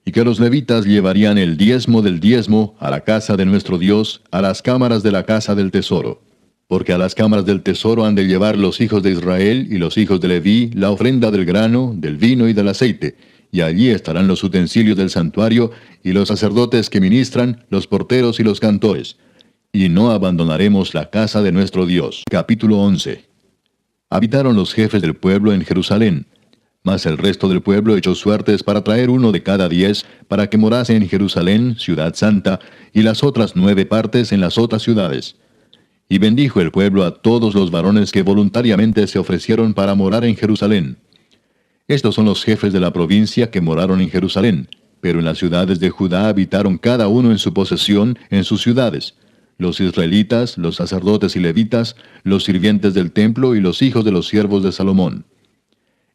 y que los levitas llevarían el diezmo del diezmo a la casa de nuestro Dios, a las cámaras de la casa del tesoro. Porque a las cámaras del tesoro han de llevar los hijos de Israel y los hijos de Leví la ofrenda del grano, del vino y del aceite, y allí estarán los utensilios del santuario, y los sacerdotes que ministran, los porteros y los cantores. Y no abandonaremos la casa de nuestro Dios. Capítulo 11. Habitaron los jefes del pueblo en Jerusalén, mas el resto del pueblo echó suertes para traer 1 de cada 10, para que morase en Jerusalén, ciudad santa, y las otras 9 partes en las otras ciudades. Y bendijo el pueblo a todos los varones que voluntariamente se ofrecieron para morar en Jerusalén. Estos son los jefes de la provincia que moraron en Jerusalén, pero en las ciudades de Judá habitaron cada uno en su posesión, en sus ciudades: los israelitas, los sacerdotes y levitas, los sirvientes del templo y los hijos de los siervos de Salomón.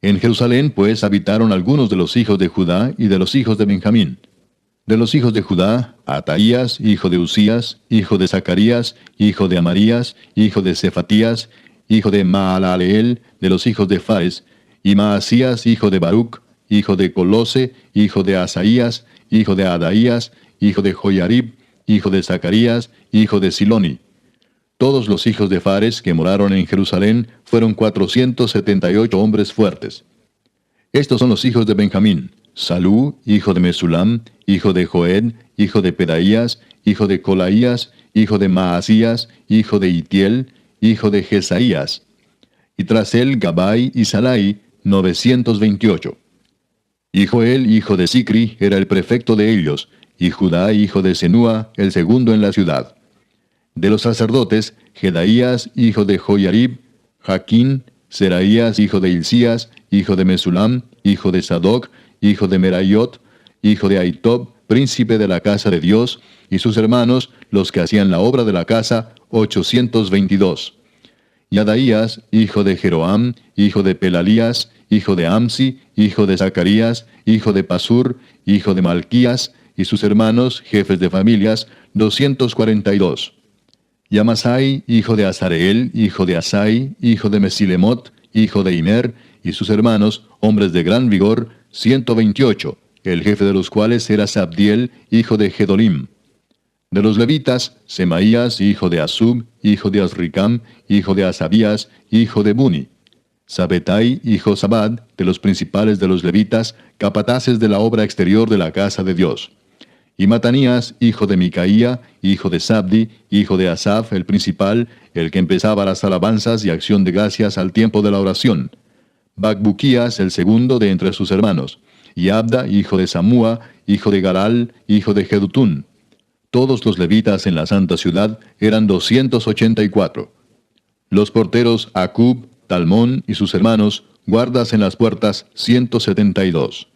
En Jerusalén, pues, habitaron algunos de los hijos de Judá y de los hijos de Benjamín. De los hijos de Judá, Ataías, hijo de Usías, hijo de Zacarías, hijo de Amarías, hijo de Cefatías, hijo de Maalaleel, de los hijos de Fares, y Maasías, hijo de Baruc, hijo de Colose, hijo de Asaías, hijo de Adaías, hijo de Joyarib, hijo de Zacarías, hijo de Siloni. Todos los hijos de Fares que moraron en Jerusalén fueron 478 hombres fuertes. Estos son los hijos de Benjamín: Salú, hijo de Mesulam, hijo de Joed, hijo de Pedaías, hijo de Colaías, hijo de Maasías, hijo de Itiel, hijo de Jesaías. Y tras él Gabai y Salai, 928. Y Joel, hijo de Sicri, era el prefecto de ellos, y Judá, hijo de Senúa, el segundo en la ciudad. De los sacerdotes, Jedaías, hijo de Joyarib, Jaquín, Seraías, hijo de Hilcías, hijo de Mesulam, hijo de Sadoc, hijo de Meraiot, hijo de Aitob, príncipe de la casa de Dios, y sus hermanos, los que hacían la obra de la casa, 822. Y Adaías, hijo de Jeroam, hijo de Pelalías, hijo de Amsi, hijo de Zacarías, hijo de Pasur, hijo de Malquías, y sus hermanos, jefes de familias, 242. Y Amasai, hijo de Azareel, hijo de Asai, hijo de Mesilemot, hijo de Imer, y sus hermanos, hombres de gran vigor, 128, el jefe de los cuales era Sabdiel, hijo de Gedolim. De los levitas, Semaías, hijo de Asub, hijo de Azricam, hijo de Asabías, hijo de Buni. Sabetai y Josabad, de los principales de los levitas, capataces de la obra exterior de la casa de Dios. Y Matanías, hijo de Micaía, hijo de Sabdi, hijo de Asaf, el principal, el que empezaba las alabanzas y acción de gracias al tiempo de la oración. Bacbuquías, el segundo de entre sus hermanos. Y Abda, hijo de Samúa, hijo de Garal, hijo de Jedutún. Todos los levitas en la santa ciudad eran 284. Los porteros Acub, Talmón y sus hermanos, guardas en las puertas, 172.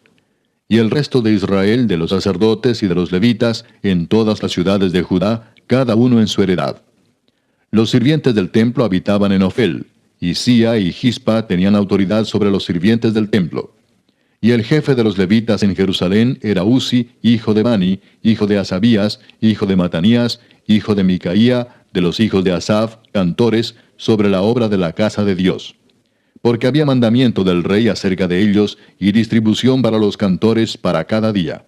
Y el resto de Israel, de los sacerdotes y de los levitas, en todas las ciudades de Judá, cada uno en su heredad. Los sirvientes del templo habitaban en Ofel, y Sía y Gispa tenían autoridad sobre los sirvientes del templo. Y el jefe de los levitas en Jerusalén era Uzi, hijo de Bani, hijo de Asabías, hijo de Matanías, hijo de Micaía, de los hijos de Asaf, cantores, sobre la obra de la casa de Dios. porque había mandamiento del rey acerca de ellos y distribución para los cantores para cada día.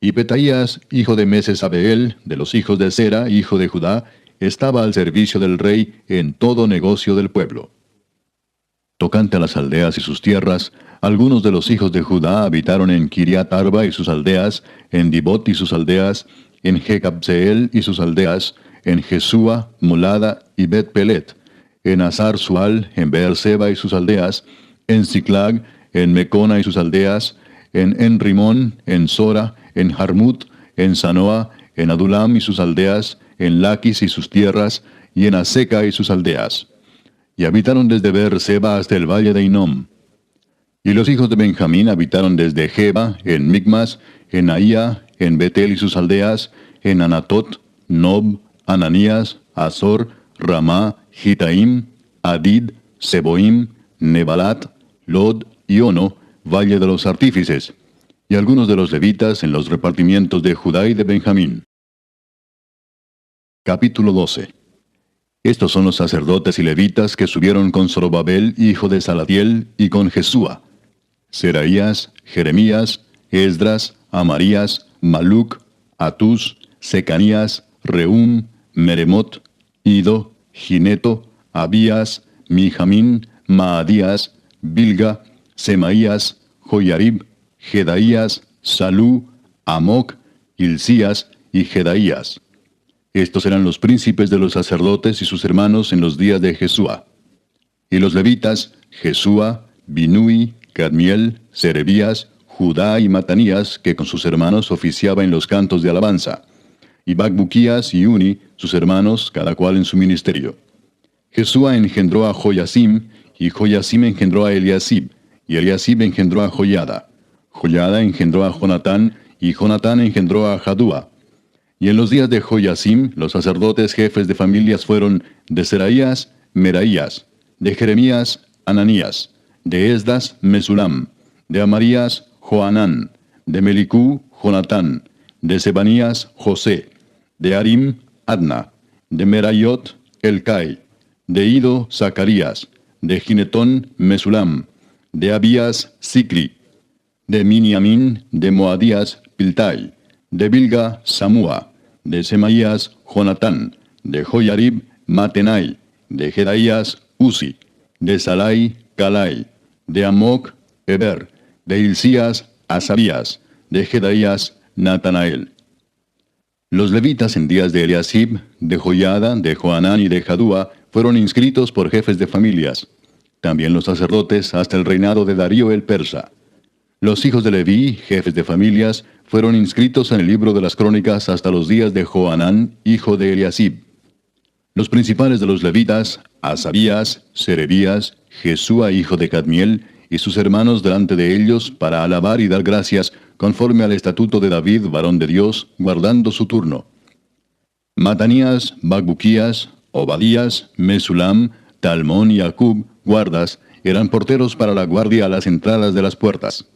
Y Petaías, hijo de Mesesabeel, de los hijos de Zera, hijo de Judá, estaba al servicio del rey en todo negocio del pueblo. Tocante a las aldeas y sus tierras, algunos de los hijos de Judá habitaron en Kiriat Arba y sus aldeas, en Dibot y sus aldeas, en Jecabseel y sus aldeas, en Jesúa, Molada y Bet-Pelet, en Azar Sual, en Beerseba y sus aldeas, en Ziklag, en Mecona y sus aldeas, en Enrimón, en Sora, en Jarmut, en Sanoa, en Adulam y sus aldeas, en Laquis y sus tierras, y en Aseca y sus aldeas. Y habitaron desde Beerseba hasta el valle de Inom. Y los hijos de Benjamín habitaron desde Geba, en Micmas, en Ahía, en Betel y sus aldeas, en Anatot, Nob, Ananías, Azor, Ramá, Gitaim, Adid, Seboim, Nebalat, Lod y Ono, valle de los artífices, y algunos de los levitas en los repartimientos de Judá y de Benjamín. Capítulo 12. Estos son los sacerdotes y levitas que subieron con Zorobabel, hijo de Salatiel, y con Jesúa: Seraías, Jeremías, Esdras, Amarías, Maluc, Atús, Secanías, Reum, Meremot, Ido, Gineto, Abías, Mijamín, Maadías, Bilga, Semaías, Joyarib, Jedaías, Salú, Amoc, Hilcías y Jedaías. Estos eran los príncipes de los sacerdotes y sus hermanos en los días de Jesúa. Y los levitas, Jesúa, Binui, Cadmiel, Serebías, Judá y Matanías, que con sus hermanos oficiaba en los cantos de alabanza, y Bacbuquías y Uni, sus hermanos, cada cual en su ministerio. Jesúa engendró a Joyasim, y Joyasim engendró a Eliasib, y Eliasib engendró a Joyada. Joyada engendró a Jonatán, y Jonatán engendró a Jadúa. Y en los días de Joyasim, los sacerdotes jefes de familias fueron de Seraías, Meraías, de Jeremías, Ananías, de Esdras, Mesulam, de Amarías, Joanán, de Melicú, Jonatán, de Sebanías, José, de Arim, Adna, de Merayot, Elcai, de Ido, Zacarías, de Ginetón, Mesulam, de Abías, Sicri, de Miniamín, de Moadías, Piltai, de Bilga, Samúa, de Semaías, Jonatán, de Joyarib, Matenai, de Jedaías, Uzi, de Salai, Calai, de Amoc, Eber, de Hilcías, Asabías, de Jedaías, Natanael. Los levitas en días de Eliasib, de Joyada, de Joanán y de Jadúa fueron inscritos por jefes de familias. También los sacerdotes hasta el reinado de Darío el persa. Los hijos de Leví, jefes de familias, fueron inscritos en el libro de las crónicas hasta los días de Joanán, hijo de Eliasib. Los principales de los levitas, Asabías, Serebías, Jesúa hijo de Cadmiel, y sus hermanos delante de ellos, para alabar y dar gracias, conforme al estatuto de David, varón de Dios, guardando su turno. Matanías, Bacbuquías, Obadías, Mesulam, Talmón y Acub, guardas, eran porteros para la guardia a las entradas de las puertas.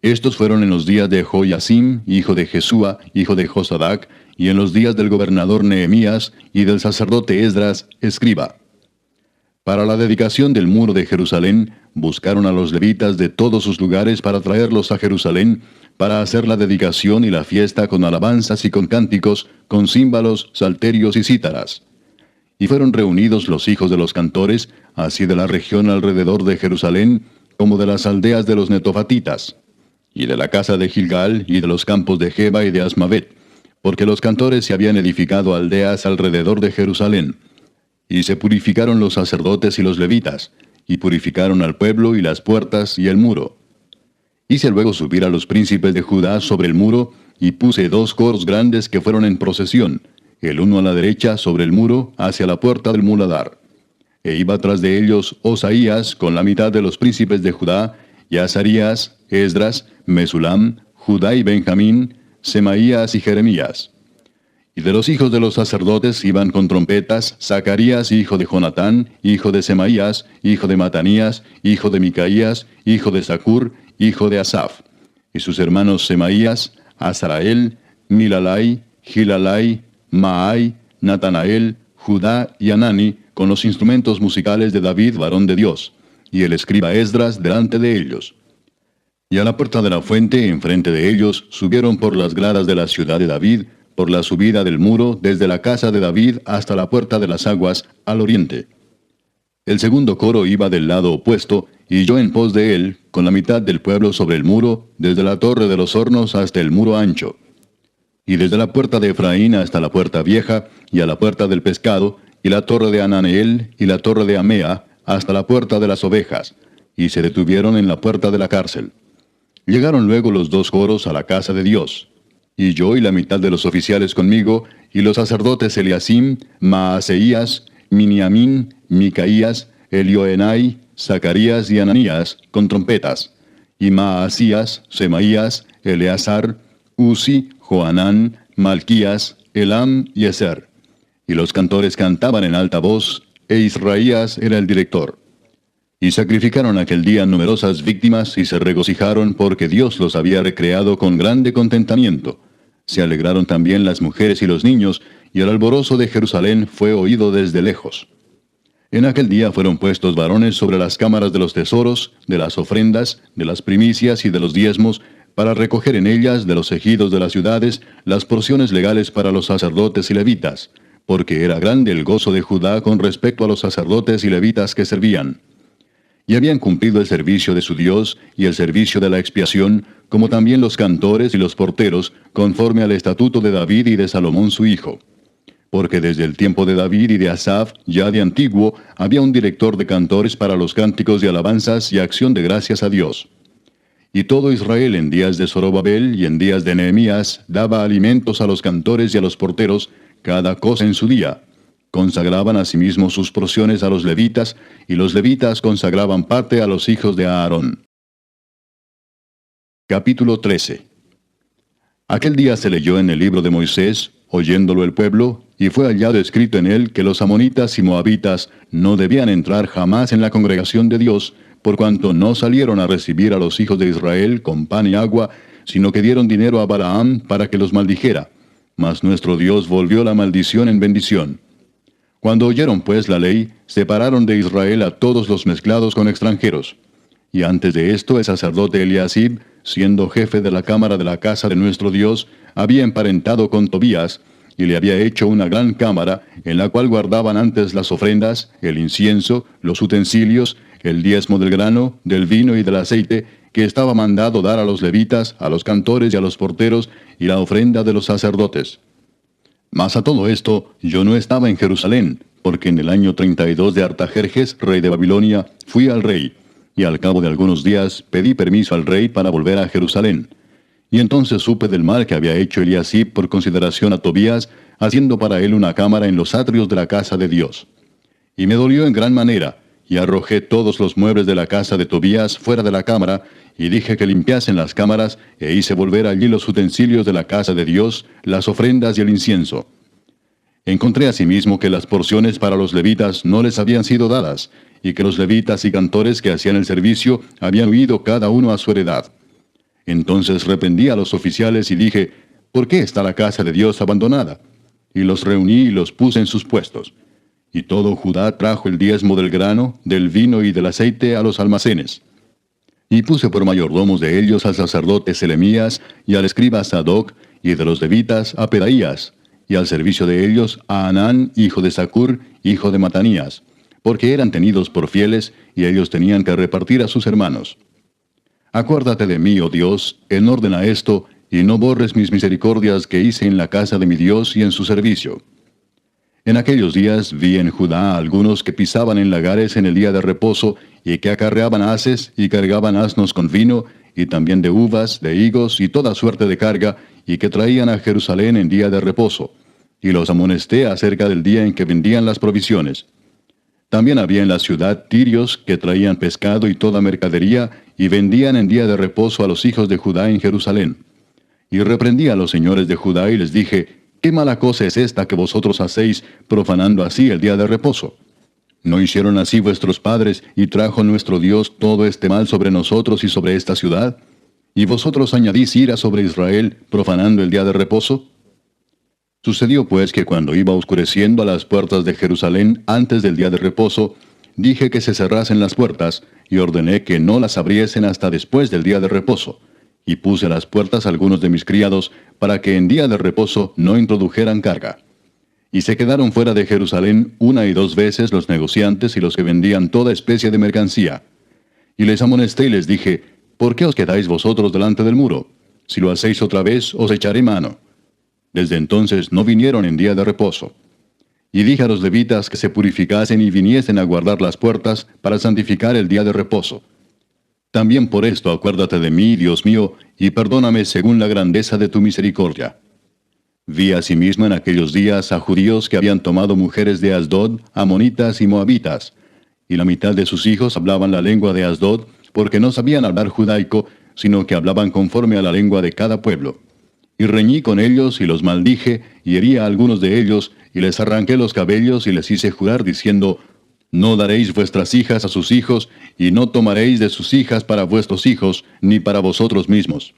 Estos fueron en los días de Joyasim, hijo de Jesúa, hijo de Josadac, y en los días del gobernador Nehemías y del sacerdote Esdras, escriba. Para la dedicación del muro de Jerusalén, buscaron a los levitas de todos sus lugares para traerlos a Jerusalén, para hacer la dedicación y la fiesta con alabanzas y con cánticos, con címbalos, salterios y cítaras. Y fueron reunidos los hijos de los cantores, así de la región alrededor de Jerusalén, como de las aldeas de los netofatitas, y de la casa de Gilgal, y de los campos de Geba y de Asmavet, porque los cantores se habían edificado aldeas alrededor de Jerusalén. Y se purificaron los sacerdotes y los levitas, y purificaron al pueblo y las puertas y el muro. Hice luego subir a los príncipes de Judá sobre el muro, y puse 2 coros grandes que fueron en procesión, el uno a la derecha sobre el muro, hacia la puerta del muladar. E iba tras de ellos Osaías con la mitad de los príncipes de Judá, y Azarías, Esdras, Mesulam, Judá y Benjamín, Semaías y Jeremías. Y de los hijos de los sacerdotes iban con trompetas Zacarías, hijo de Jonatán, hijo de Semaías, hijo de Matanías, hijo de Micaías, hijo de Zacur, hijo de Asaf. Y sus hermanos Semaías, Azarael, Milalai, Gilalai, Maai, Natanael, Judá y Anani, con los instrumentos musicales de David, varón de Dios. y el escriba Esdras delante de ellos. Y a la puerta de la fuente, enfrente de ellos, subieron por las gradas de la ciudad de David, por la subida del muro, desde la casa de David hasta la puerta de las aguas, al oriente. El segundo coro iba del lado opuesto, y yo en pos de él, con la mitad del pueblo sobre el muro, desde la torre de los hornos hasta el muro ancho. Y desde la puerta de Efraín hasta la puerta vieja, y a la puerta del pescado, y la torre de Ananeel, y la torre de Amea, hasta la puerta de las ovejas, y se detuvieron en la puerta de la cárcel. Llegaron luego los dos coros a la casa de Dios, y yo y la mitad de los oficiales conmigo, y los sacerdotes Eliasim, Maaseías, Miniamín, Micaías, Elioenai, Zacarías y Ananías, con trompetas, y Maasías, Semaías, Eleazar, Uzi, Joanán, Malquías, Elam y Ezer. Y los cantores cantaban en alta voz, e Israías era el director. Y sacrificaron aquel día numerosas víctimas y se regocijaron porque Dios los había recreado con grande contentamiento. Se alegraron también las mujeres y los niños, y el alborozo de Jerusalén fue oído desde lejos. En aquel día fueron puestos varones sobre las cámaras de los tesoros, de las ofrendas, de las primicias y de los diezmos, para recoger en ellas de los ejidos de las ciudades las porciones legales para los sacerdotes y levitas, porque era grande el gozo de Judá con respecto a los sacerdotes y levitas que servían. Y habían cumplido el servicio de su Dios y el servicio de la expiación, como también los cantores y los porteros, conforme al estatuto de David y de Salomón su hijo. Porque desde el tiempo de David y de Asaf, ya de antiguo, había un director de cantores para los cánticos de alabanzas y acción de gracias a Dios. Y todo Israel en días de Zorobabel y en días de Nehemías daba alimentos a los cantores y a los porteros, cada cosa en su día. Consagraban asimismo sus porciones a los levitas, y los levitas consagraban parte a los hijos de Aarón. Capítulo 13. Aquel día se leyó en el libro de Moisés, oyéndolo el pueblo, y fue hallado escrito en él que los amonitas y moabitas no debían entrar jamás en la congregación de Dios, por cuanto no salieron a recibir a los hijos de Israel con pan y agua, sino que dieron dinero a Balaam para que los maldijera. Mas nuestro Dios volvió la maldición en bendición. Cuando oyeron pues la ley, separaron de Israel a todos los mezclados con extranjeros. Y antes de esto el sacerdote Eliasib, siendo jefe de la cámara de la casa de nuestro Dios, había emparentado con Tobías, y le había hecho una gran cámara, en la cual guardaban antes las ofrendas, el incienso, los utensilios, el diezmo del grano, del vino y del aceite, que estaba mandado dar a los levitas, a los cantores y a los porteros, y la ofrenda de los sacerdotes. Mas a todo esto, yo no estaba en Jerusalén, porque en el año 32 de Artajerjes, rey de Babilonia, fui al rey, y al cabo de algunos días pedí permiso al rey para volver a Jerusalén. Y entonces supe del mal que había hecho Eliasib por consideración a Tobías, haciendo para él una cámara en los atrios de la casa de Dios. Y me dolió en gran manera, y arrojé todos los muebles de la casa de Tobías fuera de la cámara, y dije que limpiasen las cámaras, e hice volver allí los utensilios de la casa de Dios, las ofrendas y el incienso. Encontré asimismo que las porciones para los levitas no les habían sido dadas, y que los levitas y cantores que hacían el servicio habían huido cada uno a su heredad. Entonces reprendí a los oficiales y dije, ¿por qué está la casa de Dios abandonada? Y los reuní y los puse en sus puestos. Y todo Judá trajo el diezmo del grano, del vino y del aceite a los almacenes. Y puse por mayordomos de ellos al sacerdote Selemías y al escriba Sadoc, y de los levitas a Pedaías, y al servicio de ellos a Anán, hijo de Zacur, hijo de Matanías, porque eran tenidos por fieles, y ellos tenían que repartir a sus hermanos. Acuérdate de mí, oh Dios, en orden a esto, y no borres mis misericordias que hice en la casa de mi Dios y en su servicio. En aquellos días vi en Judá algunos que pisaban en lagares en el día de reposo, y que acarreaban haces y cargaban asnos con vino, y también de uvas, de higos y toda suerte de carga, y que traían a Jerusalén en día de reposo. Y los amonesté acerca del día en que vendían las provisiones. También había en la ciudad tirios que traían pescado y toda mercadería, y vendían en día de reposo a los hijos de Judá en Jerusalén. Y reprendí a los señores de Judá y les dije, ¿qué mala cosa es esta que vosotros hacéis, profanando así el día de reposo? ¿No hicieron así vuestros padres, y trajo nuestro Dios todo este mal sobre nosotros y sobre esta ciudad? ¿Y vosotros añadís ira sobre Israel, profanando el día de reposo? Sucedió pues que cuando iba oscureciendo a las puertas de Jerusalén antes del día de reposo, dije que se cerrasen las puertas, y ordené que no las abriesen hasta después del día de reposo. Y puse a las puertas a algunos de mis criados, para que en día de reposo no introdujeran carga. Y se quedaron fuera de Jerusalén 1 y 2 veces los negociantes y los que vendían toda especie de mercancía. Y les amonesté y les dije, ¿por qué os quedáis vosotros delante del muro? Si lo hacéis otra vez, os echaré mano. Desde entonces no vinieron en día de reposo. Y dije a los levitas que se purificasen y viniesen a guardar las puertas para santificar el día de reposo. También por esto acuérdate de mí, Dios mío, y perdóname según la grandeza de tu misericordia. Vi asimismo en aquellos días a judíos que habían tomado mujeres de Asdod, amonitas y moabitas, y la mitad de sus hijos hablaban la lengua de Asdod, porque no sabían hablar judaico, sino que hablaban conforme a la lengua de cada pueblo. Y reñí con ellos y los maldije, y herí a algunos de ellos, y les arranqué los cabellos y les hice jurar diciendo, no daréis vuestras hijas a sus hijos, y no tomaréis de sus hijas para vuestros hijos, ni para vosotros mismos.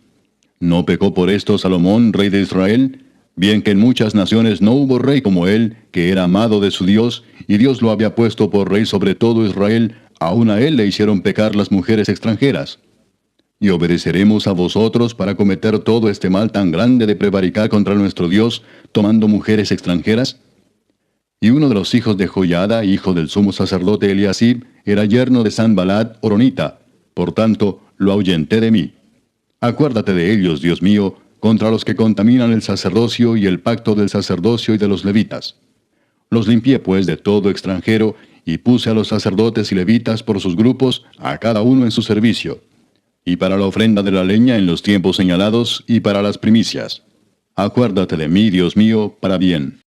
¿No pecó por esto Salomón, rey de Israel? Bien que en muchas naciones no hubo rey como él, que era amado de su Dios, y Dios lo había puesto por rey sobre todo Israel, aun a él le hicieron pecar las mujeres extranjeras. Y obedeceremos a vosotros para cometer todo este mal tan grande de prevaricar contra nuestro Dios, tomando mujeres extranjeras. Y uno de los hijos de Joiada, hijo del sumo sacerdote Eliasib, era yerno de Sanbalat horonita, por tanto, lo ahuyenté de mí. Acuérdate de ellos, Dios mío, contra los que contaminan el sacerdocio y el pacto del sacerdocio y de los levitas. Los limpié pues de todo extranjero, y puse a los sacerdotes y levitas por sus grupos, a cada uno en su servicio, y para la ofrenda de la leña en los tiempos señalados, y para las primicias. Acuérdate de mí, Dios mío, para bien.